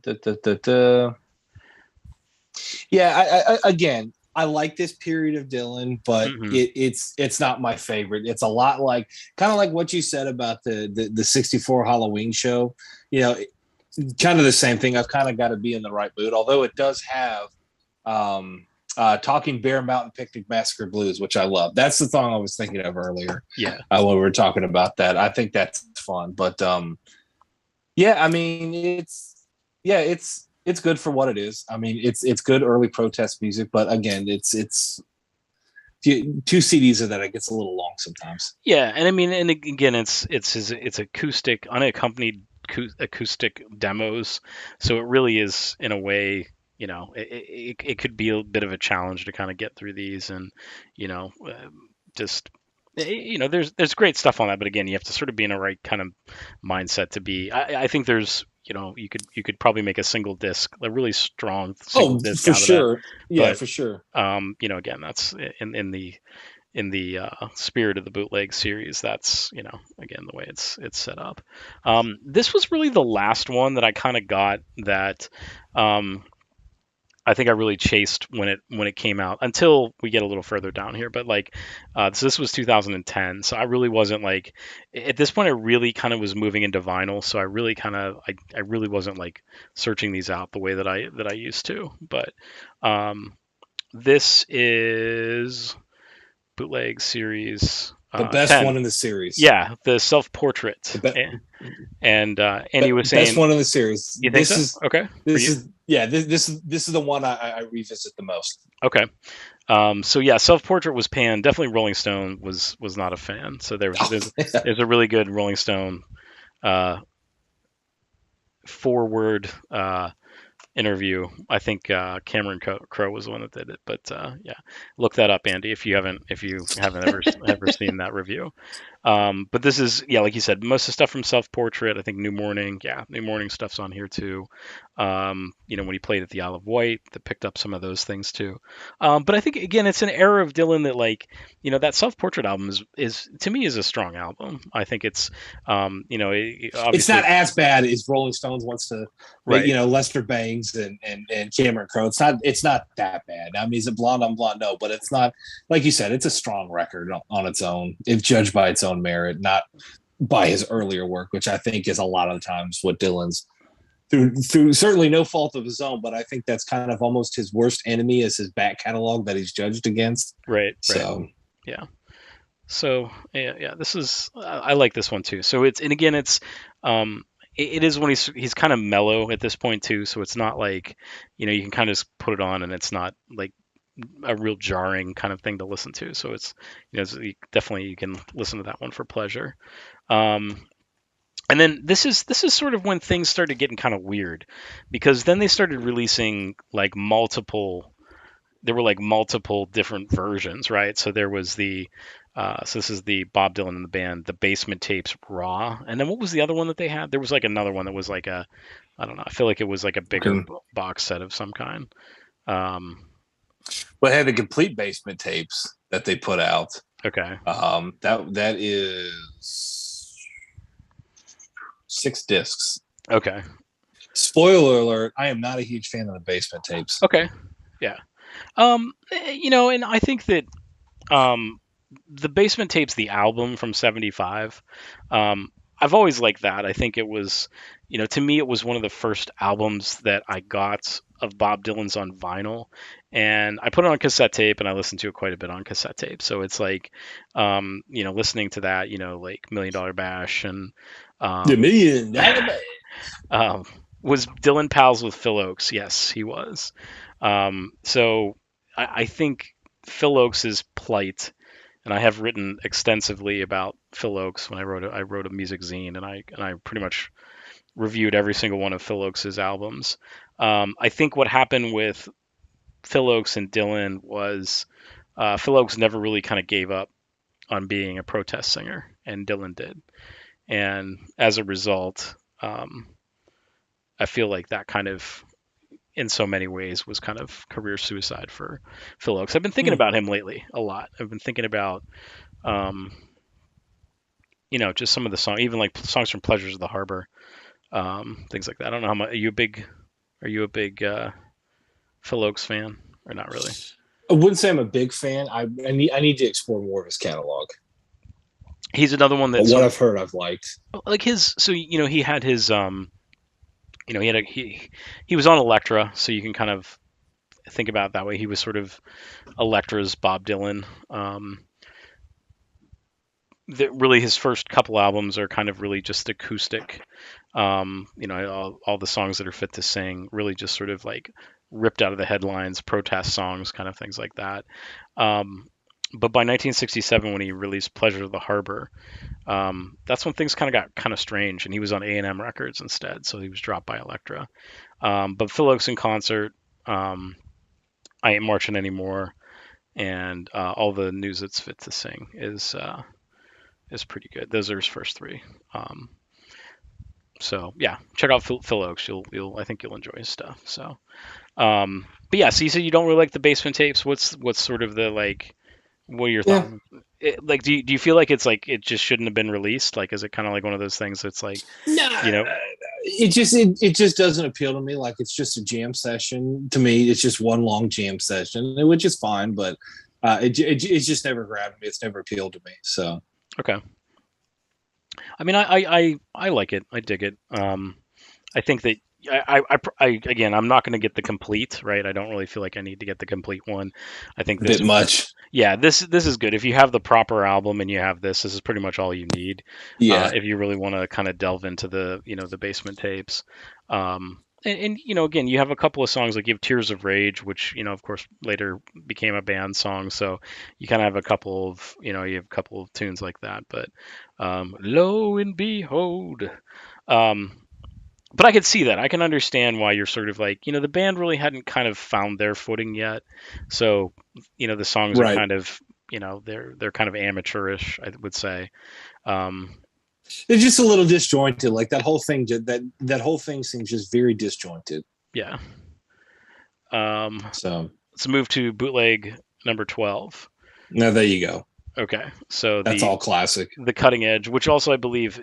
Da, da, da, da. Yeah. Again, I like this period of Dylan, but Hmm. it's not my favorite. It's a lot like kind of like what you said about the 64 Halloween show. You know, kind of the same thing. I've kind of got to be in the right mood. Although it does have Talking Bear Mountain Picnic Massacre Blues, which I love. That's the song I was thinking of earlier Yeah. when we were talking about that. I think that's fun. But yeah, I mean, it's good for what it is. I mean, it's good early protest music, but again, it's two CDs of that. It gets a little long sometimes. Yeah, and I mean, and again, it's acoustic, unaccompanied acoustic demos, so it really is in a way, it could be a bit of a challenge to kind of get through these, and just there's great stuff on that, but again, you have to sort of be in a right kind of mindset to be. I think there's you could probably make a single disc, a really strong single Oh, disc for out of that, sure. Yeah, but for sure. again, that's in the spirit of the bootleg series. That's again the way it's set up. This was really the last one that I kind of got that I think I really chased when it came out until we get a little further down here. But like, so this was 2010, so I really wasn't like at this point. I really kind of was moving into vinyl, so I really I really wasn't like searching these out the way that I used to. But this is bootleg series The best 10. one in the series. Yeah, the self portrait. The be- And Andy was best saying, one in the series. you think This so? is Okay, for this you. is yeah. This is the one I revisit the most. Okay. So yeah, self portrait was panned. Definitely, Rolling Stone was not a fan. So there's Oh, there's there's a really good Rolling Stone uh, forward interview. I think Cameron Crowe was the one that did it. But yeah, look that up, Andy, if you haven't ever seen that review. But this is, yeah, like you said, most of the stuff from Self Portrait. I think New Morning, yeah, New Morning stuff's on here too. When he played at the Isle of Wight, that picked up some of those things too. But I think again, it's an era of Dylan that, like, that Self Portrait album is to me is a strong album. I think it's, It's not obviously as bad as Rolling Stones wants to make, right, Lester Bangs and Cameron Crowe. It's not that bad. I mean, is it Blonde on Blonde? No, but it's not, like you said, it's a strong record on its own, if judged by its own merit, not by his earlier work, which I think is a lot of the times what Dylan's through certainly no fault of his own, but I think that's kind of almost his worst enemy is his back catalog that he's judged against. right, So yeah. So yeah, this is I like this one too. So it's, and again, it's it is when he's kind of mellow at this point too. So it's not like, you can kind of just put it on and it's not like a real jarring kind of thing to listen to. So it's, definitely you can listen to that one for pleasure. Um, and then this is sort of when things started getting kind of weird, because then they started releasing like multiple, there were like multiple different versions, right? So there was so this is the Bob Dylan and the band, the Basement Tapes Raw, and then what was the other one that they had? There was like another one that was like a, I don't know, I feel like it was like a bigger can, box set of some kind. Um, but had the complete basement tapes that they put out. okay, That is 6 discs. okay, Spoiler alert: I am not a huge fan of the basement tapes. okay, yeah. And I think that um, the Basement Tapes, the album from '75. I've always liked that. I think it was, to me, it was one of the first albums that I got of Bob Dylan's on vinyl, and I put it on cassette tape, and I listened to it quite a bit on cassette tape. So it's like, listening to that, like Million Dollar Bash, and The um, $1 million band. um, was Dylan pals with Phil Oakes? Yes, he was. So I think Phil Oakes's plight, and I have written extensively about Phil Oakes when I wrote a music zine, and I pretty much reviewed every single one of Phil Oakes's albums. I think what happened with Phil Oakes and Dylan was Phil Oakes never really kind of gave up on being a protest singer, and Dylan did, and as a result, I feel like that kind of, in so many ways, was kind of career suicide for Phil Oakes. I've been thinking about him lately a lot. I've been thinking about um, just some of the songs, even like songs from Pleasures of the Harbor, things like that. I don't know how much. Are you a big Phil Oakes fan, or not really? I wouldn't say I'm a big fan. I need to explore more of his catalog. He's another one But that, what so I've heard, I've liked. like his, so he had his he was on Elektra, so you can kind of think about it that way. He was sort of Elektra's Bob Dylan. Really, his first couple albums are kind of really just acoustic. All the songs that are fit to sing, really just sort of like ripped out of the headlines, protest songs, kind of things like that. Um, but by 1967, when he released Pleasure of the Harbor, that's when things kind of got kind of strange, and he was on A&M Records instead, so he was dropped by Elektra. But Phil Oakes in concert, I Ain't Marching Anymore, and all the news that's fit to sing is pretty good. Those are his first three. Um, so yeah, check out Phil Oakes. I think you'll enjoy his stuff. So, but yeah, so you said you don't really like the Basement Tapes. What's sort of the, like, what are your Yeah. thoughts? Like, do you feel like it's like it just shouldn't have been released? Like, is it kind of like one of those things that's like, you Nah, know, it just doesn't appeal to me. Like it's just a jam session. To me, it's just one long jam session, which is fine. But it's just never grabbed me. It's never appealed to me. So okay. I mean, I like it. I dig it. I think that again, I'm not going to get the complete, right. I don't really feel like I need to get the complete one. I think a bit much. yeah, this is good. If you have the proper album and you have this is pretty much all you need. Yeah. If you really want to kind of delve into the Basement Tapes. And again, you have a couple of songs, like you have Tears of Rage, which, of course, later became a band song. So you kind of have a couple of, you have a couple of tunes like that. But lo and behold, um, but I could see that. I can understand why you're sort of like, the band really hadn't kind of found their footing yet. So, the songs are Right. kind of, they're kind of amateurish, I would say. Um, It's just a little disjointed. Like that whole thing, that whole thing seems just very disjointed. yeah. Um, So let's move to bootleg number 12. now there you go. Okay. So That's the all classic. the cutting edge, which also I believe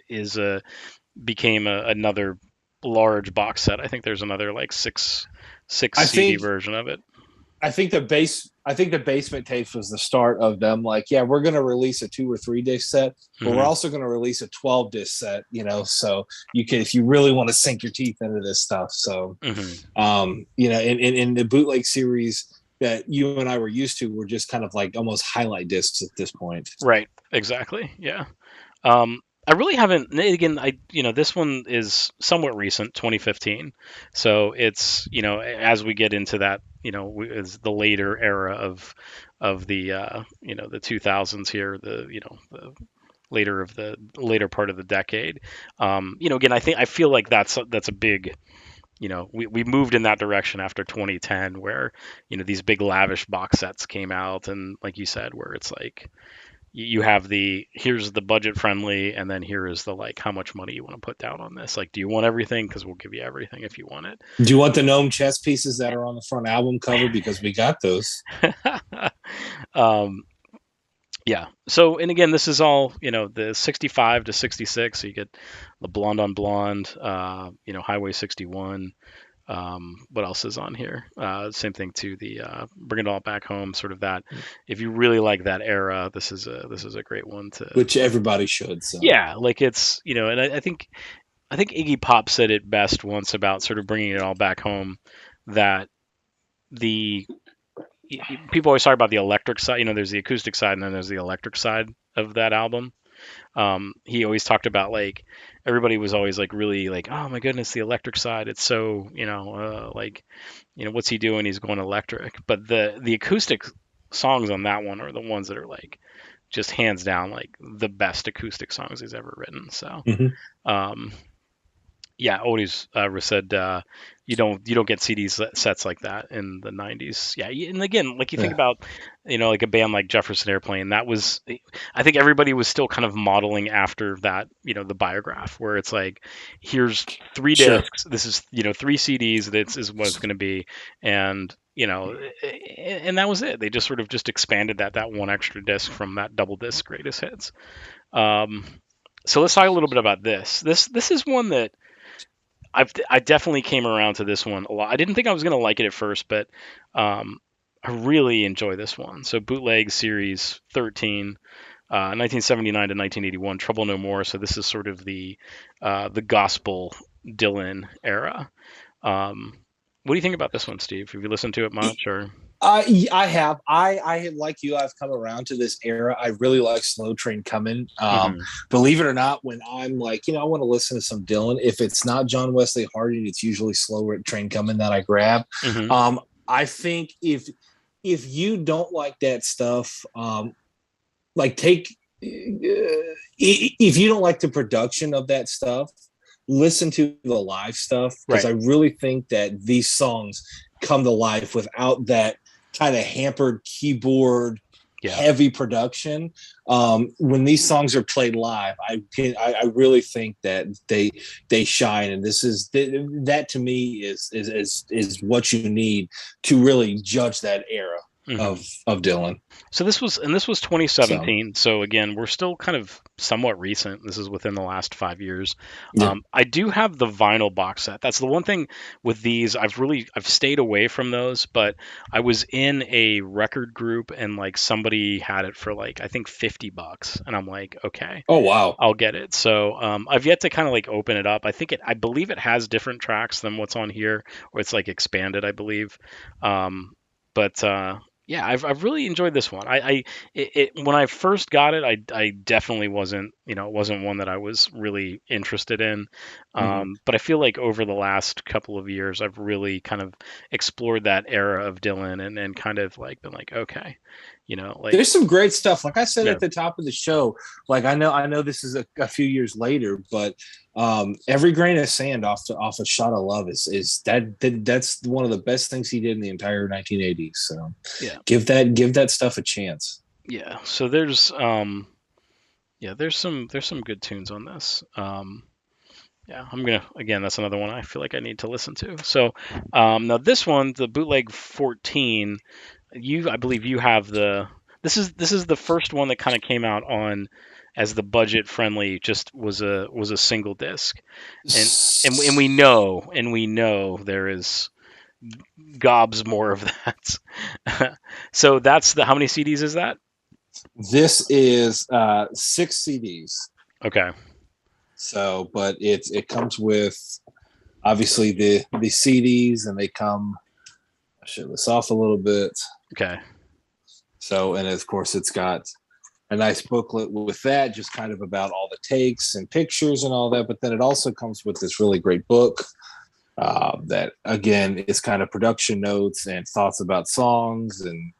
became another large box set. I think there's another like six I CD think version of it. I think the basement tapes was the start of them like, yeah, we're gonna release a 2 or 3 disc set, but we're Hmm. also gonna release a 12 disc set, so you can, if you really want to sink your teeth into this stuff. So Hmm. in the bootleg series that you and I were used to were just kind of like almost highlight discs at this point. Right. Exactly. Yeah. I really haven't. Again, this one is somewhat recent, 2015. So it's as we get into that, is the later era of the 2000s here, the later part of the decade. Again, I feel like that's a big. We moved in that direction after 2010, where these big lavish box sets came out, and like you said, where it's like you have here's the budget friendly, and then here is the like how much money you want to put down on this. Like, do you want everything? Because we'll give you everything if you want Do you want the gnome chess pieces that are on the front album cover? Because we got those. it. Yeah. So, and again, this is all the 65 to 66. So you get the blonde on blonde, Highway 61. What else is on here? Same thing to the Bring It All Back Home. Sort of that. If you really like that era, this is a great one to. Which everybody should. So Yeah, like it's and I think Iggy Pop said it best once about sort of bringing it all back home. That the people always talk about the electric side. There's the acoustic side and then there's the electric side of that album. He always talked about like everybody was always like really like, oh my goodness, the electric side. It's so like what's he doing? He's going electric. But the acoustic songs on that one are the ones that are like just hands down like the best acoustic songs he's ever written. So. mhm. Um, yeah, always said you don't get CD sets like that in the 90s. Yeah, and again, like you think Yeah, about like a band like Jefferson Airplane, that was I think everybody was still kind of modeling after that, the Biograph, where it's like here's three sure. discs, this is three CDs, this is what it's going to be, and and that was it. They just sort of just expanded that one extra disc from that double disc greatest hits. Um, so let's talk a little bit about this. This is one that I definitely came around to this one a lot. I didn't think I was gonna like it at first, but um, I really enjoy this one. So bootleg series 13, 1979 to 1981, Trouble No More. So this is sort of the gospel Dylan era. Um, what do you think about this one, Steve? Have you listened to it much or? I have. I like you. I've come around to this era. I really like Slow Train Coming. Hmm. Believe it or not, when I'm like, I want to listen to some Dylan. If it's not John Wesley Harding, it's usually Slow Train Coming that I grab. Hmm. I think if you don't like that stuff, like take if you don't like the production of that stuff, listen to the live stuff because Right. I really think that these songs come to life without that kind of hampered keyboard Yeah. heavy production. When these songs are played live, I really think that they shine, and this is that to me is what you need to really judge that era Hmm. of Dylan. So this was So 2017. So again, we're still kind of somewhat recent. This is within the last 5 years. yeah. I do have the vinyl box set. That's the one thing with these. I've stayed away from those, but I was in a record group and like somebody had it for like I think $50, and I'm like, okay, Oh wow. I'll get it. So I've yet to kind of like open it up. I believe it has different tracks than what's on here, or it's like expanded, I believe. But yeah, I've really enjoyed this one. When I first got it, I definitely wasn't it wasn't one that I was really interested in. Mhm. But I feel like over the last couple of years, I've really kind of explored that era of Dylan and kind of like been like, okay, like There's some great stuff. Like I said yeah. at the top of the show, like I know this is a few years later, but Every grain of sand off a shot of love that's one of the best things he did in the entire 1980s. So Yeah. give that stuff a chance. Yeah. So there's some good tunes on this. Yeah, I'm gonna again. That's another one I feel like I need to listen to. So now this one, the bootleg 14, I believe you have the. This is the first one that kind of came out on as the budget friendly. Just was a single disc, and we know there is gobs more of that. So that's the how many CDs is that? This is 6 CDs. Okay. So, but it comes with obviously the CDs, and they come. I show this off a little bit. Okay. So, and of course, it's got a nice booklet with that, just kind of about all the takes and pictures and all that. But then it also comes with this really great book that, again, is kind of production notes and thoughts about songs and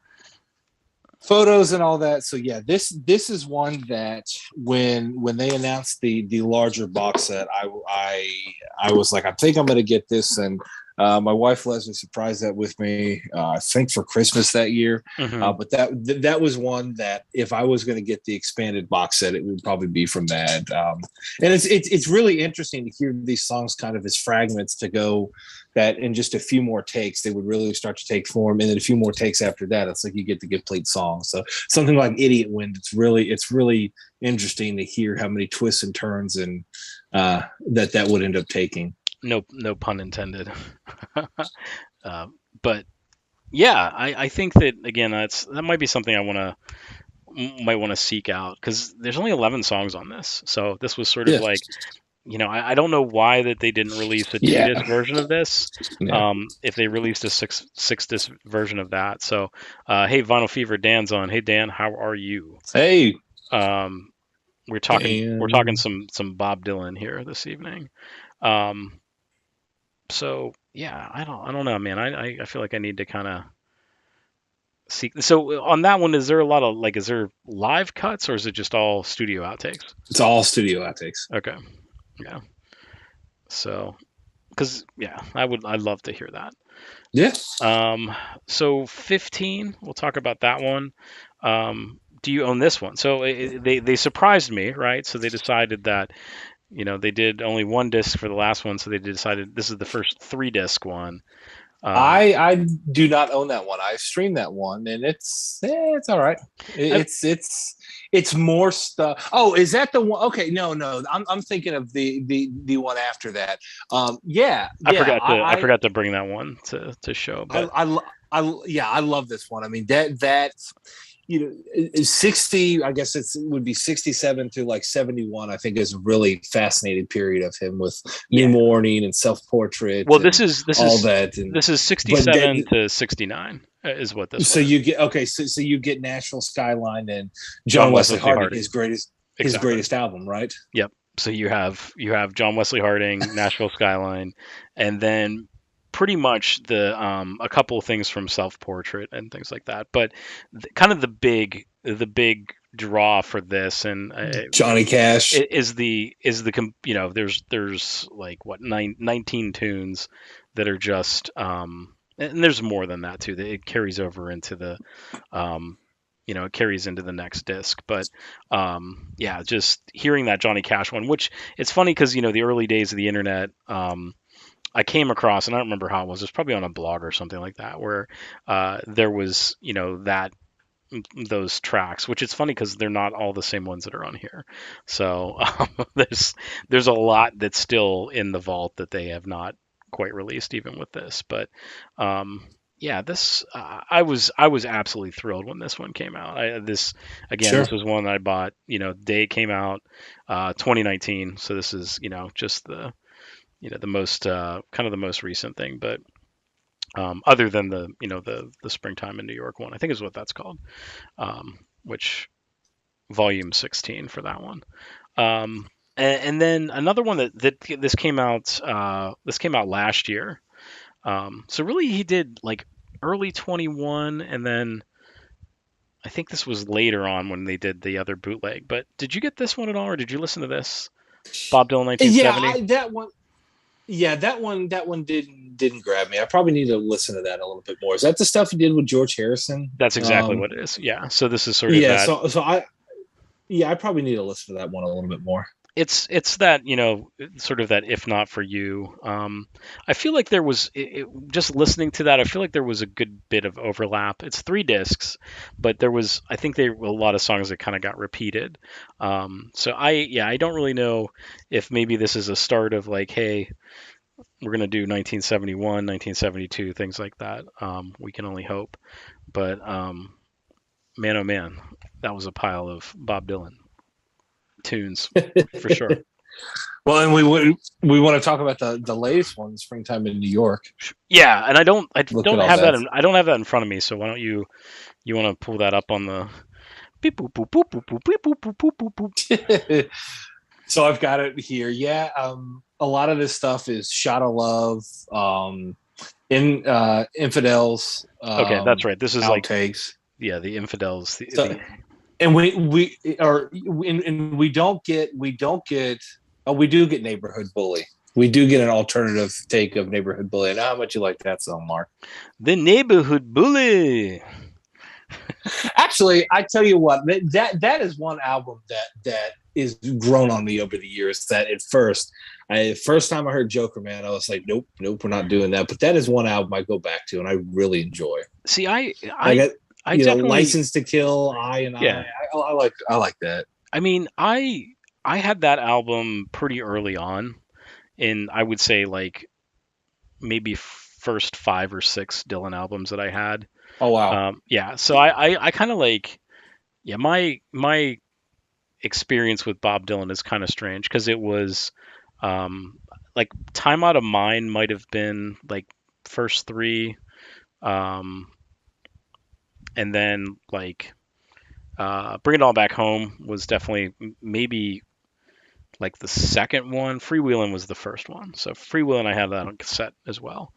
photos and all that. So yeah, this is one that when they announced the larger box set, I was like, I think I'm gonna get this. And my wife Leslie surprised that with me, I think for Christmas that year. Hmm. But that was one that if I was going to get the expanded box set, it would probably be from that. And it's really interesting to hear these songs kind of as fragments to go. That in just a few more takes, they would really start to take form, and then a few more takes after that, it's like you get the complete song. So something like "Idiot Wind," it's really interesting to hear how many twists and turns and that would end up taking. No pun intended. uh, but yeah, I think that again that might be something I might want to seek out because there's only 11 songs on this. So this was sort of Yeah, like, I don't know why that they didn't release a two yeah, disc version of this. yeah. If they released a six disc version of that. So hey, Vinyl Fever, Dan's on. Hey Dan, how are you? Hey, Um, we're talking Dan. some Bob Dylan here this evening. Um, so yeah, I don't know, man. I feel like I need to kind of see. So on that one, is there a lot of is there live cuts or is it just all studio outtakes? It's all studio outtakes. Okay, yeah. So because yeah, I'd love to hear that. Yeah. So 15, we'll talk about that one. Do you own this one? So they surprised me, right? So they decided that they did only one disc for the last one, so they decided this is the first 3 disc one. Um, I do not own that one. I've streamed that one, and it's all right. I, It's more stuff. Oh, is that the one? Okay, no. I'm thinking of the one after that. Yeah, I yeah. forgot to I forgot to bring that one to show, but Yeah, I love this one. I mean that 60, I guess it would be 67 to like 71, I think is a really fascinating period of him with New yeah. Morning and Self Portrait Well, this and is this all is that. And this is but 67 to 69 is what this so one is. you get okay, so you get National Skyline and John John Wesley Wesley Harding, Harding. his Exactly. greatest album, right? Yep. So you have John Wesley Harding, Nashville Skyline, and then pretty much a couple of things from Self Portrait and things like that. But kind of the big draw for this and Johnny Cash. there's like what 19 tunes that are just and there's more than that too. It carries over into um, it carries into the next disc. But yeah, just hearing that Johnny Cash one, which it's funny because the early days of the internet, I came across, and I don't remember how it was. It's probably on a blog or something like that, where there was that those tracks, which it's funny because they're not all the same ones that are on here. So there's a lot that's still in the vault that they have not quite released, even with this. But yeah, this I was absolutely thrilled when this one came out. This Sure. was one that I bought. Day it came out, 2019. So this is just the most kind of the most recent thing, but. Other than the springtime in New York one, I think is what that's called, which volume 16 for that one. And then another one that this came out last year. So really he did like early 21, and then I think this was later on when they did the other bootleg. But did you get this one at all, or did you listen to this? Bob Dylan Yeah, 1970. that one. Yeah, that one didn't grab me. I probably need to listen to that a little bit more. Is that the stuff he did with George Harrison? That's exactly what it is. Yeah. So this is sort of Yeah, that. so I yeah, I probably need to listen to that one a little bit more. It's that, sort of that if not for you. I feel like there was just listening to that. I feel like there was a good bit of overlap. It's 3 discs, but there was, I think, there were a lot of songs that kind of got repeated. So I don't really know if maybe this is a start of like, hey, we're gonna do 1971, 1972, things like that. We can only hope. But man, oh man, that was a pile of Bob Dylan tunes for sure. Well, and we want to talk about the latest one, Springtime in New York. Yeah, and I Look at don't all have that that. I don't have that in front of me. So why don't you want to pull that up on the beep boop boop boop boop boop beep boop boop boop boop boop. So I've got it here. Yeah, a lot of this stuff is Shot of Love, in Infidels, Okay, that's right. This is like, outtakes. yeah, the Infidels. So and we don't get oh, we do get Neighborhood Bully. We do get an alternative take of Neighborhood Bully. I know how much you like that song, Mark. the Neighborhood Bully. Actually, I tell you what, that is one album that is grown on me over the years. That at first time I heard Joker Man, I was like, nope, we're not doing that. But that is one album I go back to and I really enjoy. See, I got I definitely, License to Kill, I and yeah. I like that. I mean, I had that album pretty early on, in I would say like maybe first 5 or 6 Dylan albums that I had. Oh wow, Yeah, so I kind of like, yeah, my experience with Bob Dylan is kind of strange because it was, like, Time Out of Mind might have been like first 3, um, and then like, Bring It All Back Home was definitely maybe like the second one. Freewheelin' was the first one, so Freewheelin' I had that on cassette as well.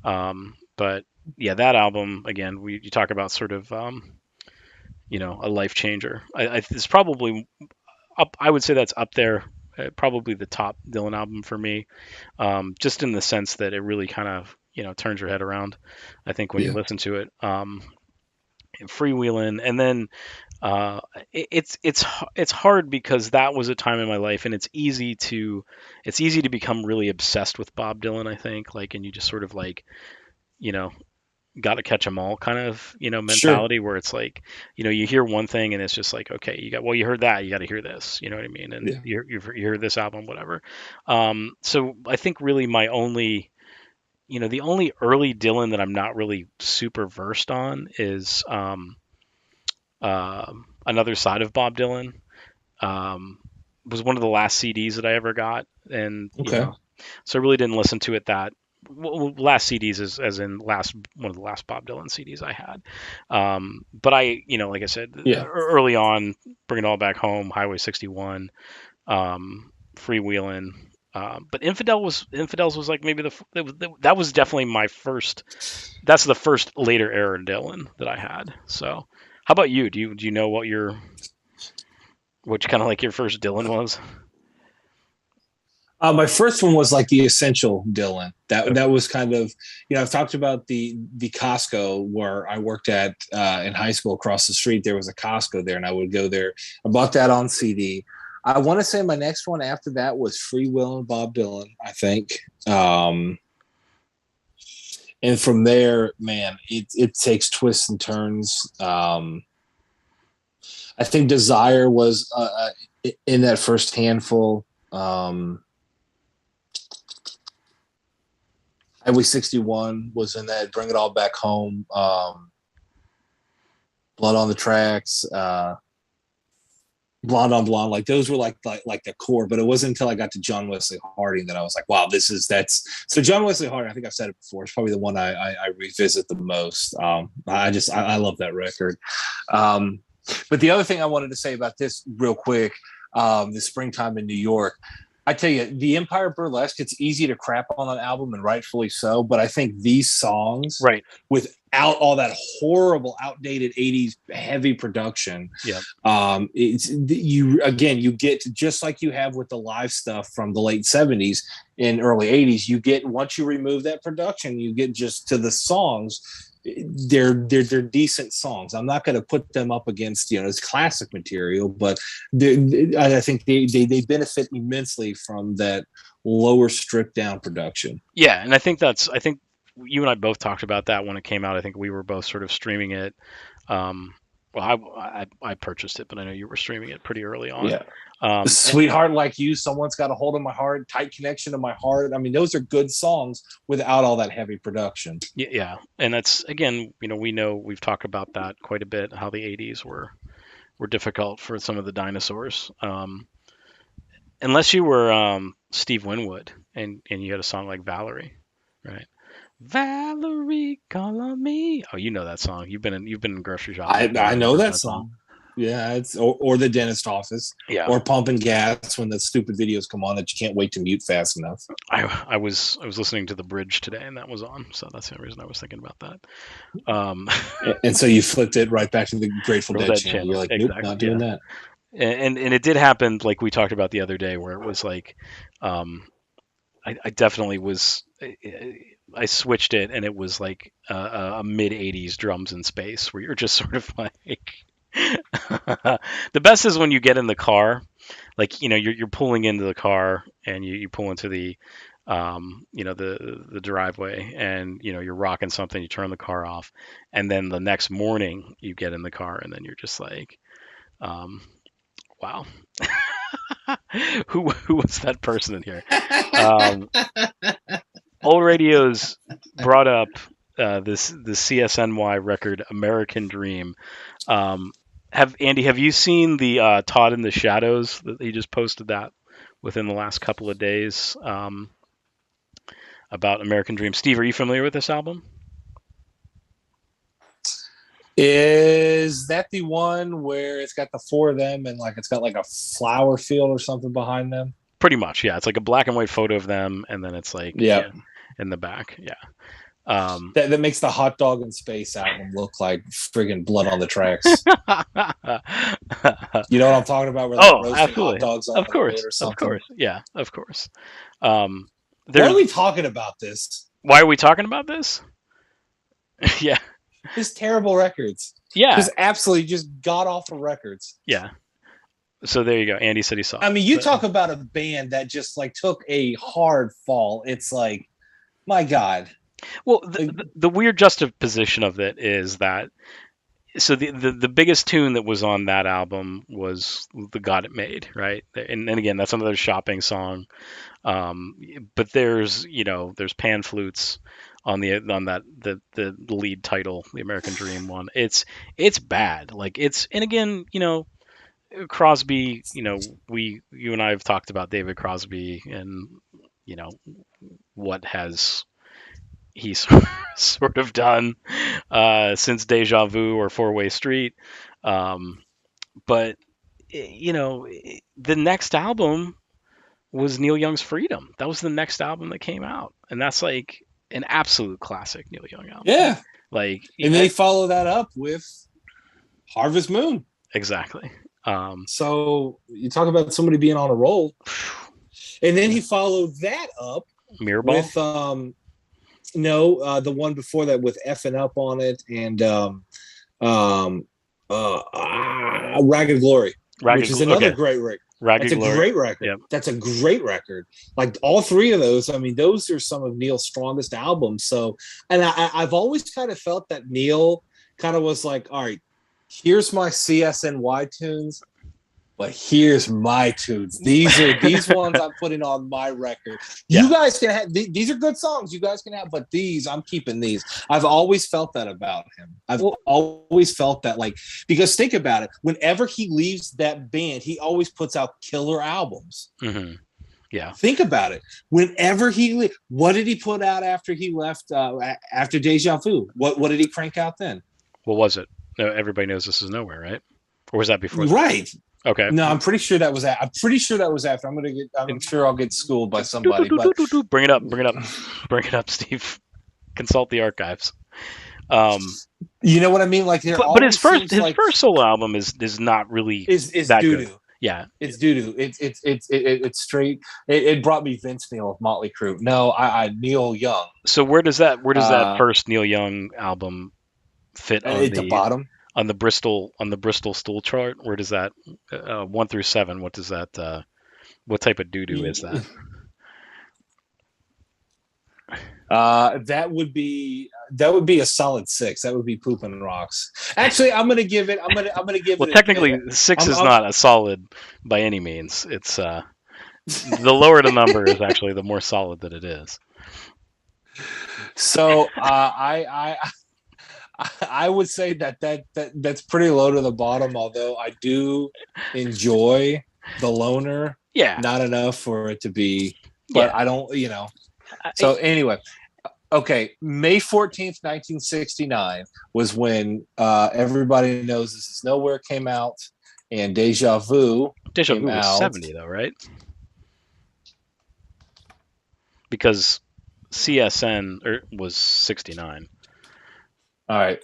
But yeah, that album again, you talk about sort of, a life changer. It's probably up. I would say that's up there. Probably the top Dylan album for me, just in the sense that it really kind of, turns your head around. I think when you yeah, listen to it, freewheeling, and then, uh, it's hard because that was a time in my life, and it's easy to become really obsessed with Bob Dylan. I think, like, and you just sort of like, you know got to catch them all kind of, sure, mentality, where it's like, you hear one thing and it's just like, okay, you heard that, you got to hear this, you know what I mean? And yeah, you heard this album, whatever. So I think really my only, the only early Dylan that I'm not really super versed on is, Another Side of Bob Dylan. Um, was one of the last CDs that I ever got, and okay, so I really didn't listen to it that, well, last CDs, as in last one of the last Bob Dylan CDs I had. But like I said, yeah, early on, Bring It All Back Home, Highway 61, Freewheeling. But Infidels was like maybe that was definitely my first. That's the first later era Dylan that I had. So, how about you? Do you know what kind of like your first Dylan was? My first one was like the essential Dylan. That Okay. was kind of, I've talked about the Costco where I worked at in high school. Across the street there was a Costco there, and I would go there. I bought that on CD. I want to say my next one after that was Free Will and Bob Dylan, I think. And from there, man, it takes twists and turns. I think Desire was in that first handful. Highway 61 was in that. Bring It All Back Home. Blood on the Tracks. Blonde on Blonde. Like those were like the core. But it wasn't until I got to John Wesley Harding that I was like, wow, that's so. John Wesley Harding, I think I've said it before, it's probably the one I revisit the most. I love that record. Um, but the other thing I wanted to say about this real quick, the Springtime in New York. I tell you, the Empire Burlesque, it's easy to crap on that album, and rightfully so. But I think these songs, Right. with without all that horrible, outdated '80s heavy production. Yeah. It's you get to, just like you have with the live stuff from the late '70s and early '80s. You get, once you remove that production, you get just to the songs. They're decent songs. I'm not going to put them up against it's classic material, but I think they benefit immensely from that lower stripped down production. Yeah, and I think you and I both talked about that when it came out. I think we were both sort of streaming it. Um, well, I purchased it, but I know you were streaming it pretty early on. Yeah. Sweetheart Like You, Someone's Got a Hold of My Heart, Tight Connection to My Heart. I mean, those are good songs without all that heavy production. Yeah, and that's, again, we've talked about that quite a bit, how the '80s were difficult for some of the dinosaurs. Unless you were Steve Winwood and you had a song like Valerie, right? Valerie, call on me. Oh, you know that song. You've been in grocery shopping. I know that song. Yeah, it's or the dentist office. Yeah. Or pumping gas when the stupid videos come on that you can't wait to mute fast enough. I was listening to The Bridge today, and that was on, so that's the only reason I was thinking about that. And so you flipped it right back to the Grateful Dead channel. You're like, nope, exactly, not doing that. And it did happen, like we talked about the other day, where it was like, I definitely was. I switched it, and it was like a mid '80s drums in space, where you're just sort of like. The best is when you get in the car, like you're pulling into the car, and you pull into the the driveway, and you're rocking something, you turn the car off, and then the next morning you get in the car, and then you're just like, wow. who was that person in here? Old Radio's brought up the CSNY record American Dream. Have you seen the Todd in the Shadows that he just posted that within the last couple of days about American Dream? Steve, are you familiar with this album? Is that the one where it's got the four of them and like it's got like a flower field or something behind them? Pretty much, yeah. It's like a black and white photo of them, and then it's like in the back, yeah. That makes the Hot Dog in Space album look like friggin' Blood on the Tracks. You know what I'm talking about? Where roasting absolutely. Hot dogs on of course, yeah, of course. Why are we talking about this? Why are we talking about this? Yeah, just terrible records. Yeah, just absolutely just god awful records. Yeah. So there you go. Andy said he saw. I mean, you talk about a band that just like took a hard fall. It's like, my God. Well, the weird juxtaposition of it is that, so the biggest tune that was on that album was the God It Made, right? And again, that's another shopping song. But there's pan flutes on the lead title, the American Dream one. It's bad. Like and again, Crosby, you and I have talked about David Crosby and what has he sort of done since Deja Vu or Four Way Street. But the next album was Neil Young's Freedom. That was the next album that came out, and that's like an absolute classic Neil Young album. Yeah, like, and they follow that up with Harvest Moon. Exactly. So you talk about somebody being on a roll, and then he followed that up Mirrorball with the one before that with Effing Up on it, and Ragged Glory, which is another great record. That's a great record. Yep. That's a great record. Like all three of those, I mean, those are some of Neil's strongest albums. So, and I've always kind of felt that Neil kind of was like, all right, here's my CSNY tunes, but here's my tunes. These are these ones I'm putting on my record. Yeah. You guys can have these are good songs. You guys can have, but these I'm keeping these. I've always felt that about him. I've always felt that, like, because think about it. Whenever he leaves that band, he always puts out killer albums. Mm-hmm. Yeah. Think about it. Whenever what did he put out after he left? After Deja Vu, what did he crank out then? What was it? No, Everybody Knows This Is Nowhere, right? Or was that before? Right. Okay. No, I'm pretty sure that was. I'm pretty sure that was after. I'm sure I'll get schooled by somebody. But bring it up, Steve. Consult the archives. Um, You know what I mean? Like there but his always first seems his like first solo album is not really is that doo good. doo. Yeah. It's doo doo. It's straight. It brought me Vince Neil of Motley Crue. No, I Neil Young. So where does that Uh, first Neil Young album fit at the bottom. on the Bristol stool chart? Where does that 1 through 7? What does that what type of doo doo is that? That would be a solid 6. That would be pooping rocks. Actually, I'm gonna give Well, it technically 6 is I'm not a solid by any means. It's the lower the number is actually the more solid that it is. so I would say that's pretty low to the bottom. Although I do enjoy the loner, Yeah. not enough for it to be. But Yeah. I don't, I, So anyway, okay, May 14th, 1969 was when Everybody Knows This Is Nowhere came out, and Deja Vu Deja came Vu was out. 70 though, right? Because was 69. All right,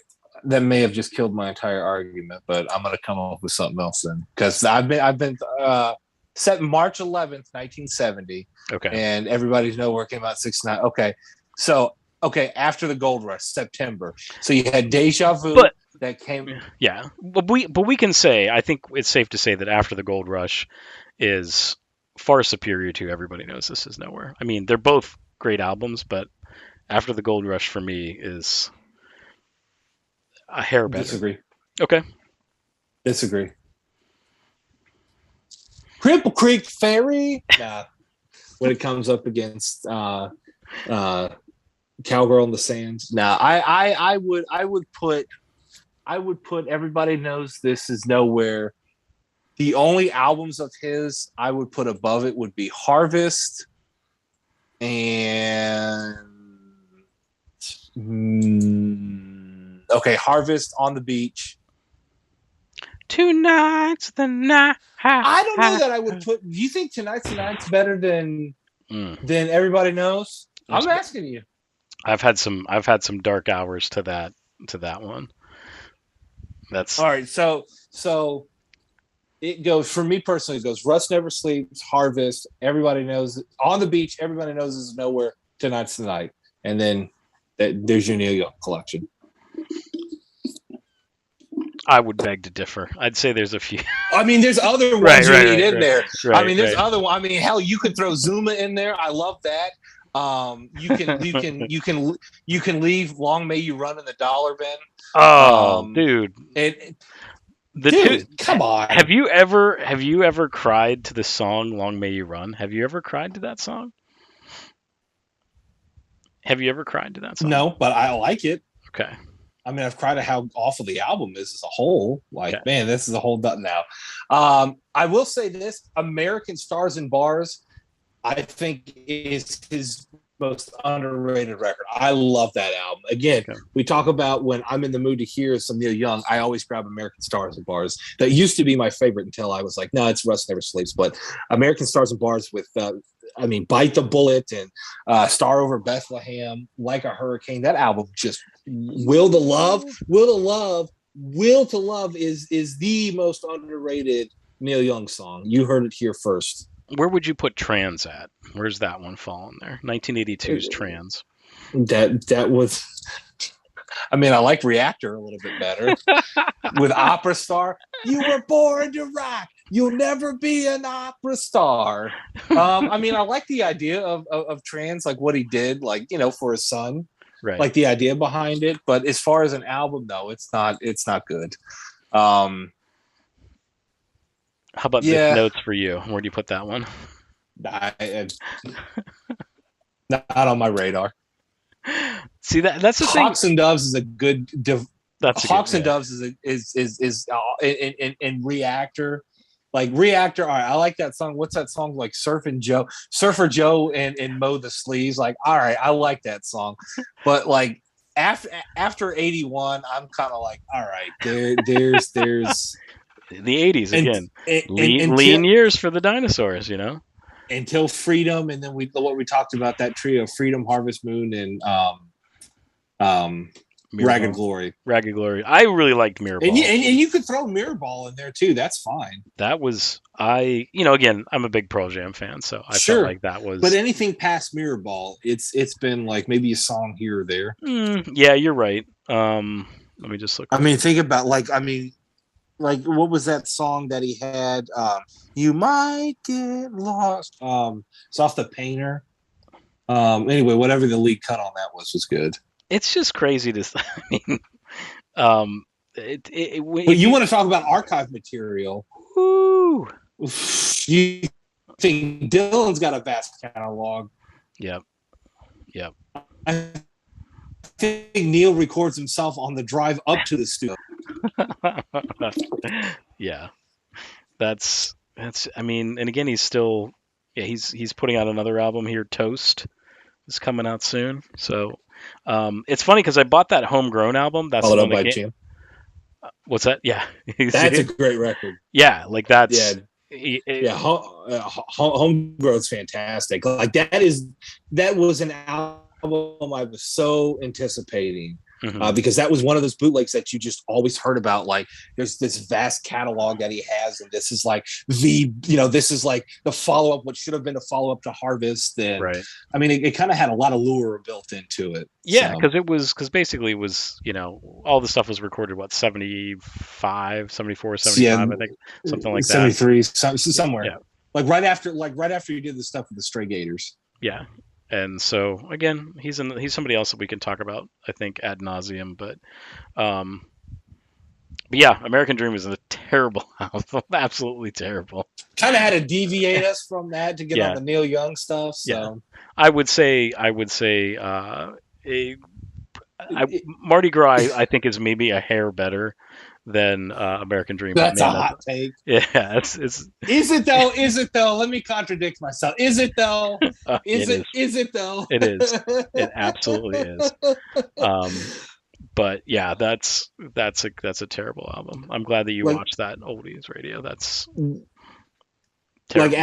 that may have just killed my entire argument, but I'm gonna come up with something else then, because I've been set March 11th, 1970, Okay. and Everybody's Nowhere came out 69. Okay, so after the Gold Rush, September. So you had Deja Vu But that came. yeah, but we can say, I think it's safe to say that After the Gold Rush is far superior to Everybody Knows This Is Nowhere. I mean, they're both great albums, but After the Gold Rush for me is a hair better. Disagree. Okay. Disagree. Cripple Creek Ferry. Nah. When it comes up against Cowgirl in the Sands. Nah. I would put Everybody Knows This Is Nowhere. The only albums of his I would put above it would be Harvest and Harvest, On the Beach. Tonight's the night. I don't know that I would put. Do you think Tonight's the Night's better than Everybody Knows? I'm asking you. I've had some dark hours to that one. That's All right. So it goes for me personally. It goes Rust Never Sleeps, Harvest, Everybody Knows, On the Beach, Everybody Knows Is Nowhere, Tonight's the Night, and then there's your Neil Young collection. I would beg to differ. I'd say there's a few. I mean, there's other ones Right, you right, need right, in right, there. right, I mean, there's right. other one. I mean, hell, you could throw Zuma in there. I love that. You can leave Long May You Run in the Dollar Bin. Oh, dude. Come on. Have you ever cried to the song Long May You Run? Have you ever cried to that song? Have you ever cried to that song? No, but I like it. Okay. I mean, I've cried at how awful the album is as a whole. Like, okay. Man, this is a whole nut now. I will say this: American Stars and Bars, I think, is his most underrated record. I love that album. Again, we talk about when I'm in the mood to hear some Neil Young, I always grab American Stars and Bars. That used to be my favorite until I was like, no, it's Rust Never Sleeps. But American Stars and Bars with, Bite the Bullet and Star Over Bethlehem, Like a Hurricane. That album just Will to Love is the most underrated Neil Young song. You heard it here first. Where would you put Trans at? Where's that one fall in there? 1982's Trans. That was. I mean, I like Reactor a little bit better. With Opera Star, you were born to rock. You'll never be an opera star. I mean, I like the idea of Trans, like what he did, like, for his son. Right. Like the idea behind it. But as far as an album, no, it's not good. How about This Note's for You? Where do you put that one? Not on my radar. See, that's the thing. Hawks and Doves is a good. Hawks and Doves is in Reactor. Like Reactor, all right, I like that song. What's that song like? Surfer Joe and Mow the Sleeves. Like, all right, I like that song. But like after 81, I'm kind of like, all right, there's the 80s again. Lean years for the dinosaurs, Until Freedom, and then what we talked about, that trio: Freedom, Harvest Moon, and Ragged Mirrorball. Glory. Ragged Glory. I really liked And Mirrorball. and you could throw Mirrorball in there too. That's fine. That was again, I'm a big Pearl Jam fan, so I felt Sure. like that But was. anything past Mirrorball, it's been like maybe a song here or there. Yeah, you're right. Let me just look I real mean, quick. think about like what was that song that he had? You might get lost. It's off the Painter. Anyway, whatever the lead cut on that was good. It's just crazy to. I mean, um, But if you you. want to talk about archive material? Woo, You think Dylan's got a vast catalog? yep, yep. I think Neil records himself on the drive up to the studio. Yeah, that's. I mean, and again, he's still. Yeah, he's putting out another album here. Toast is coming out soon. So, it's funny because I bought that Homegrown album. That's the Followed one up that by came. Jam. What's that? Yeah, you see That's a it? great record. Yeah, like Yeah, that's. yeah. Homegrown's fantastic. Like that was an album I was so anticipating. Mhm. Because that was one of those bootlegs that you just always heard about. Like, there's this vast catalog that he has, and this is like this is like the follow up, what should have been the follow up to Harvest. And Right. I mean, it kind of had a lot of lure built into it. Yeah, So because basically it was all the stuff was recorded what 75, 74, yeah, 75, I think, something like that. 73 Yeah, somewhere yeah, like right after you did the stuff with the Stray Gators. yeah. And so again, he's somebody else that we can talk about, I think, ad nauseum. Um, but yeah, American Dream is a terrible album, absolutely terrible. Kind of had to deviate us from that to get on Yeah, the Neil Young stuff. yeah. So I would say, a, Mardi Gras, I think is maybe a hair better than American Dream, but that's a man, that's hot take. yeah, it's Is it though? Is it though? Let me contradict myself. Is it though? Is it it? is. Is it though? It is. It absolutely is. Um, but yeah, that's a terrible album. I'm glad that you like watched that oldies radio. That's like terrible.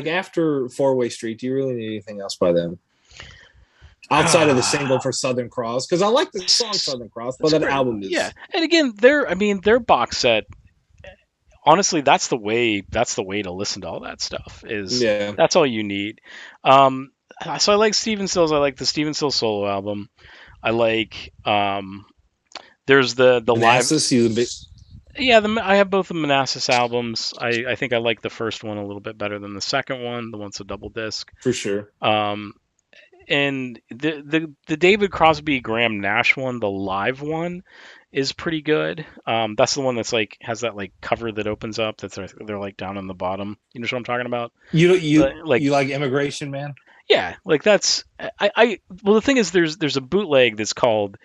after Four Way Street, do you really need anything else by them outside of the single for Southern Cross? Because I like the song Southern Cross, but That's that great. album Yeah, is and again, their box set. Honestly, that's the way. That's the way to listen to all that stuff. Is yeah. that's all you need. Um, so I like Steven Stills. I like the Steven Stills solo album. I like. There's the live. Manassas, you a bit Yeah, I have both the Manassas albums. I think I like the first one a little bit better than the second one. The one's a double disc. for sure. Um, and the David Crosby Graham Nash one, the live one, is pretty good. That's the one that's like has that like cover that opens up. They're like down on the bottom. You know what I'm talking about? You like Immigration Man? Yeah, like that's well the thing is there's a bootleg that's called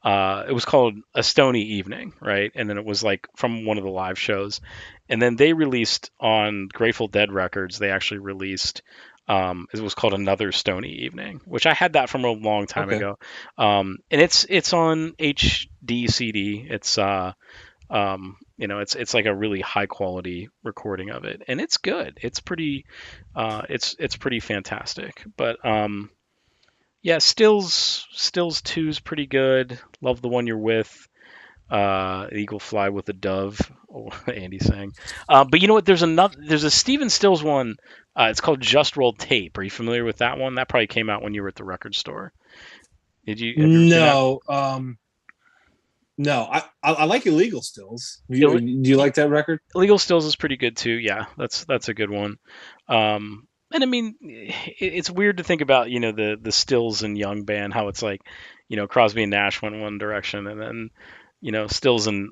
it was called A Stony Evening, right? And then it was like from one of the live shows. And then they released on Grateful Dead Records, they actually released it was called Another Stony Evening, which I had that from a long time Okay. ago. And it's on HD CD. It's like a really high quality recording of it, and it's good. It's pretty, it's pretty fantastic. But yeah, Stills two is pretty good. Love the one you're with. Eagle fly with a dove. Oh, Andy sang. But you know what? There's a Steven Stills one. It's called Just Roll Tape. Are you familiar with that one? That probably came out when you were at the record store. Have you ever seen that? No, no. I like Illegal Stills. Do you like that record? Illegal Stills is pretty good too. Yeah, that's a good one. And I mean, it's weird to think about the Stills and Young band, how it's like Crosby and Nash went one direction, and then Stills and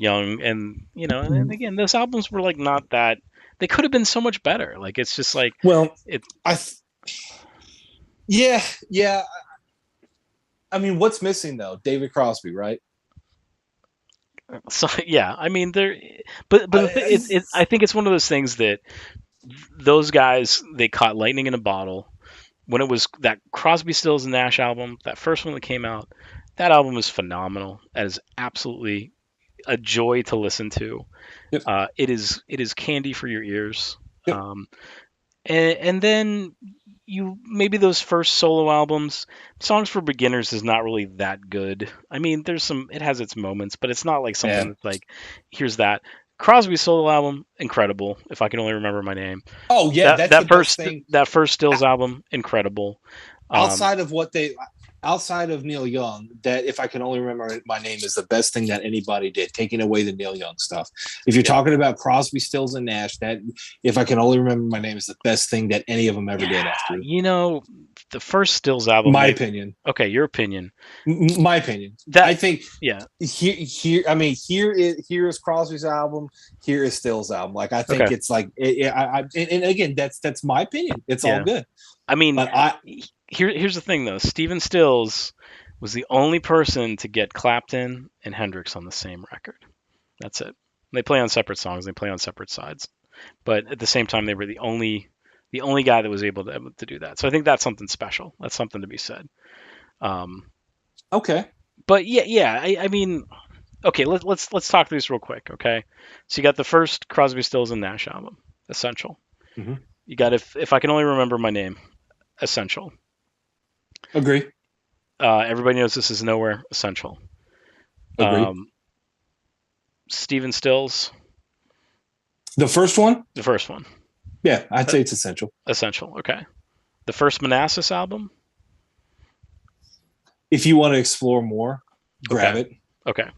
Young, and and then again those albums were like not that. They could have been so much better. Like it's just like Well, it. I yeah, yeah. I mean, what's missing though? David Crosby, right? So yeah, I mean but I think it's one of those things that those guys they caught lightning in a bottle when it was that Crosby, Stills and Nash album, that first one that came out. That album is phenomenal. That is absolutely a joy to listen to. Yep. It is candy for your ears. Yep. Um, and then you maybe those first solo albums, Songs for Beginners is not really that good. I mean, it has its moments, but it's not like something Yeah. that's like, here's that. Crosby solo album, incredible. If I can only remember my name. Oh yeah, That that's the that best first thing that first Stills album, incredible. Um, outside of what they outside of Neil Young. That if I can only remember my name is the best thing that anybody did, taking away the Neil Young stuff. If you're yeah, talking about Crosby, Stills, and Nash, that if I can only remember my name is the best thing that any of them ever did. yeah. After The first Stills album, my like, opinion, okay, your opinion. my opinion, I That, think yeah, here I mean here is Crosby's album, here is Stills' album. Like I okay, think it's like and again that's my opinion. It's all yeah. good, I mean, but I here's the thing though. Steven Stills was the only person to get Clapton and Hendrix on the same record. That's it. They play on separate songs. They play on separate sides. But at the same time, they were the only guy that was able to do that. So I think that's something special. That's something to be said. Um, okay. but yeah, yeah. I mean, okay. Let's talk through this real quick. Okay. So you got the first Crosby, Stills, and Nash album, Essential. Mm-hmm. You got if I can only remember my name, Essential. Agree. Everybody knows this is nowhere, Essential. Agree. Um, Steven Stills, The first one, the first one, yeah, I'd uh, say it's essential. Essential. Okay. The first Manassas album. If you want to explore more, Okay. grab it. Okay.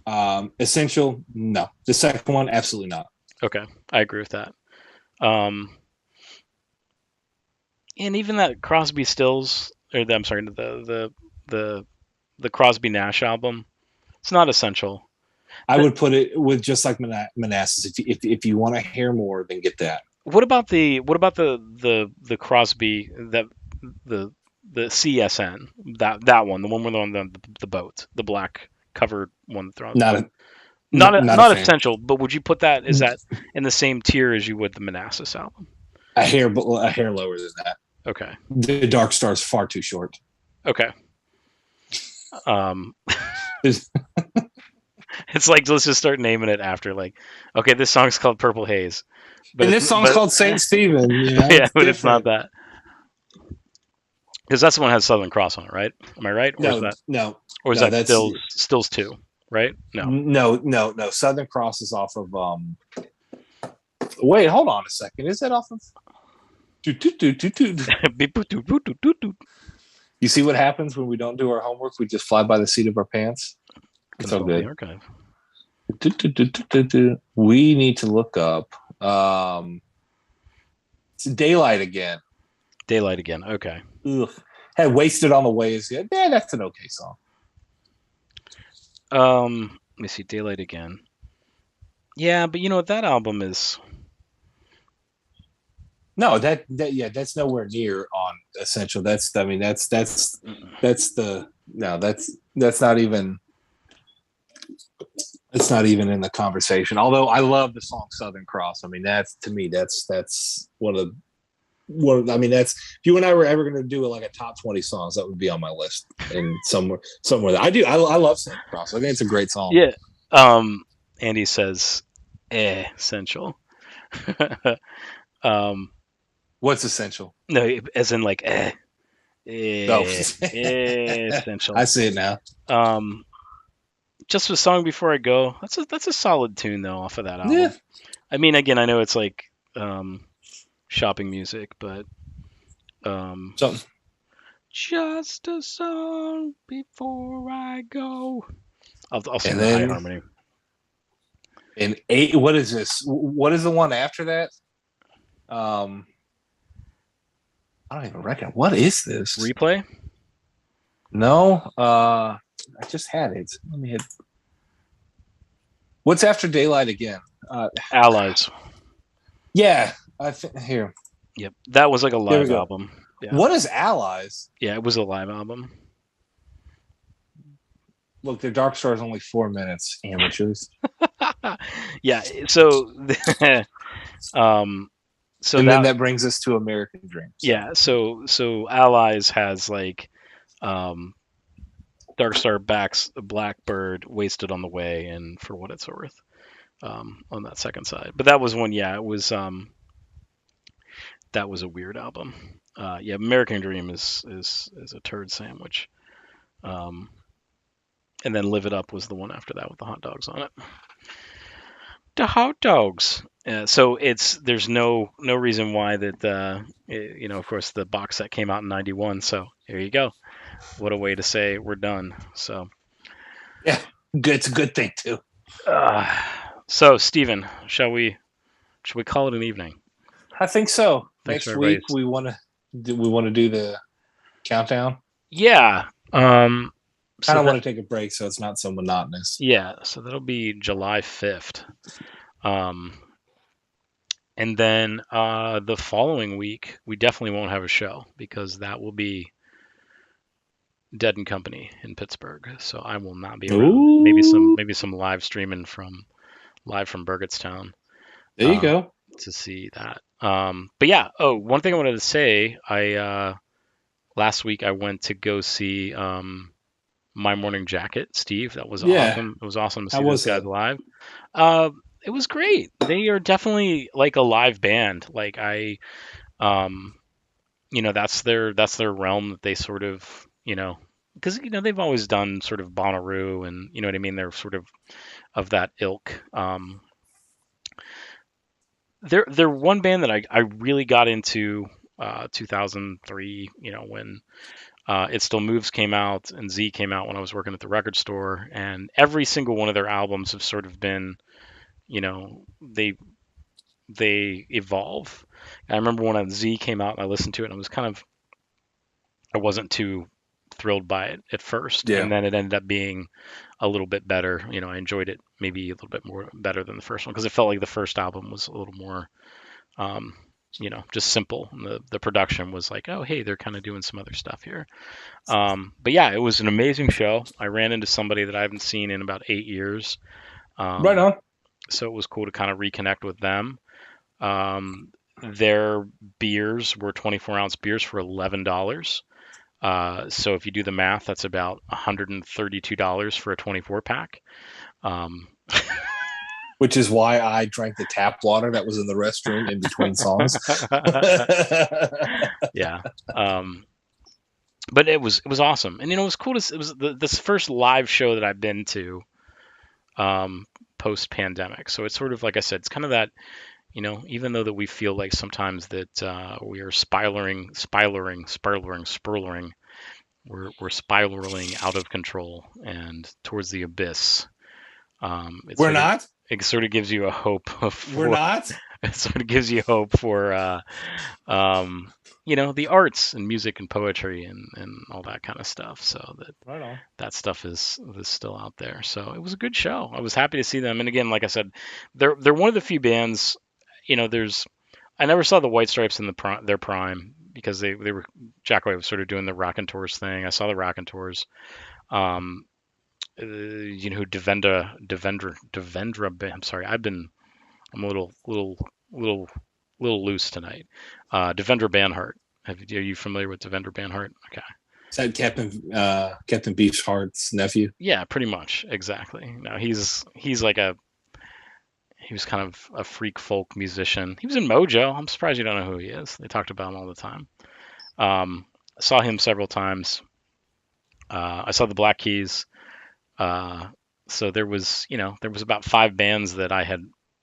Essential, no. The second one, absolutely not. Okay. I agree with that. Um, and even that Crosby Stills, I'm sorry, the the Crosby Nash album, it's not essential. I That, would put it with just like Manassas. If you want to hear more, then get that. what about the Crosby that the the CSN, that one, the one with the boat, the black covered one they're on the Not boat. a not, not a Not fan. essential, but would you put that, is that in the same tier as you would the Manassas album? A hair lower than that. Okay. The Dark Star is far too short. Okay. Um, There's- it's like, let's just start naming it after, like, okay, this song's called Purple Haze, but and it's this song's but called Saint Stephen. You know, yeah, it's but it's not different. that, because that's the one that has Southern Cross on it, right? Am I right? Or is No, that no, or is no. that That's Stills two, right? No. no. Southern Cross is off of. Wait, hold on a second. Is that off of? You see what happens when we don't do our homework? We just fly by the seat of our pants. It's all Consult the good. archive. We need to look up. It's Daylight again. Daylight again. Okay. Ugh. Had Wasted on the Way is good. Yeah, that's an okay song. Let me see. Daylight again. Yeah, but you know what? That album is. No, that's nowhere near on Essential. That's the no, that's not even it's not even in the conversation. Although I love the song Southern Cross. I mean, that's to me, that's I mean, that's if you and I were ever going to do like a top 20 songs, that would be on my list and somewhere that I love Southern Cross. I think it's a great song. Yeah. Andy says, essential. um, What's essential? no, as in like, Oh, essential. I see it now. Um, just a song before I go. That's a solid tune though off of that Yeah. album. I mean, again, I know it's like shopping music, but So, just a song before I go. I'll sing and the high then harmony. in eight, what is this? What is the one after that? I don't even reckon. What is this? Replay. No, I just had it. Let me hit. What's after Daylight again? Allies. Yeah, here. Yep, that was like a There we live go. album. Yeah. What is Allies? Yeah, it was a live album. Look, their Dark Star is only 4 minutes. Amateurs. Yeah, so so And then that that brings us to American Dream. yeah, so Allies has like um Dark Star backs Blackbird, Wasted on the Way, and For What It's Worth on that second side. But that was one, yeah, it was that was a weird album. Yeah, American Dream is a turd sandwich. Um, and then Live It Up was the one after that with the hot dogs on it. The hot dogs. So it's there's no reason why that of course the box set came out in '91. So here you go. What a way to say we're done. So Yeah, good. It's a good thing too. uh, so Stephen, should we call it an evening? I think so. Thanks for Next week everybody's. we want to do the countdown. Yeah. Kind So of that want to take a break so it's not so monotonous. yeah. So that'll be July 5th. Um, and then the following week we definitely won't have a show because that will be Dead and Company in Pittsburgh, so I will not be around. Ooh, Maybe some live streaming from live from Burgettstown there you uh, go. to see that. But yeah, oh, one thing I wanted to say, I last week I went to go see My Morning Jacket, Steve. That was Yeah, awesome. It was awesome to how see those was guys it? live. It was great. They are definitely like a live band. Like um, that's their realm that they sort of because they've always done sort of Bonnaroo and you know what I mean. They're sort of that ilk. They're one band that I really got into 2003. When It Still Moves came out and Z came out when I was working at the record store, and every single one of their albums have sort of been they evolve. I remember when Z came out and I listened to it and I wasn't too thrilled by it at first, Yeah, and then it ended up being a little bit better. I enjoyed it maybe a little bit more better than the first one because it felt like the first album was a little more, um, just simple. And the production was like, oh hey, they're kind of doing some other stuff here. But yeah, it was an amazing show. I ran into somebody that I haven't seen in about 8 years, right um, on. so it was cool to kind of reconnect with them. Their beers were 24-ounce beers for $11. So if you do the math, that's about $132 for a 24 pack. Um, Which is why I drank the tap water that was in the restroom in between songs. yeah. Um, but it was awesome, and it was cool to. It was this first live show that I've been to post pandemic. So it's sort of like I said, it's kind of that. Even though that we feel like sometimes that we are spiraling, we're spiraling out of control and towards the abyss. It We're sort of not. it sort of gives you a hope We're for not. it sort of gives you hope for the arts and music and poetry and all that kind of stuff. So Right on. that stuff is still out there. So it was a good show. I was happy to see them. And again, like I said, they're one of the few bands. There's I never saw the White Stripes in their prime because they were Jack White was sort of doing the Raconteurs thing. I saw the Raconteurs. Um, who Devendra. I'm sorry, I'm a little loose tonight. Devendra Banhart. Are you familiar with Devendra Banhart? Okay. Is that Captain Beefheart's nephew? Yeah, pretty much exactly. No, he's like he was kind of a freak folk musician. He was in Mojo. I'm surprised you don't know who he is. They talked about him all the time. Um, saw him several times. I saw the Black Keys. Uh, so there was about five bands that I had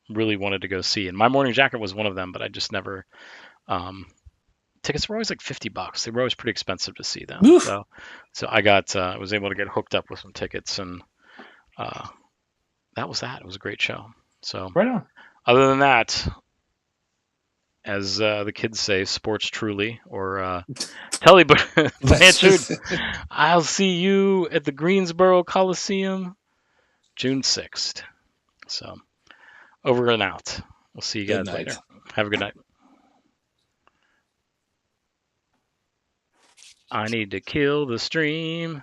really wanted to go see, and My Morning Jacket was one of them, but I just never. Um, Tickets were always like $50. They were always pretty expensive to see them. Oof. So I was able to get hooked up with some tickets, and uh, that was that. It was a great show. So Right on. other than that, as the kids say, sports truly, or Telly Blanchard, I'll see you at the Greensboro Coliseum June 6th. So over and out. We'll see you Good guys later. night. Have a good night. I need to kill the stream.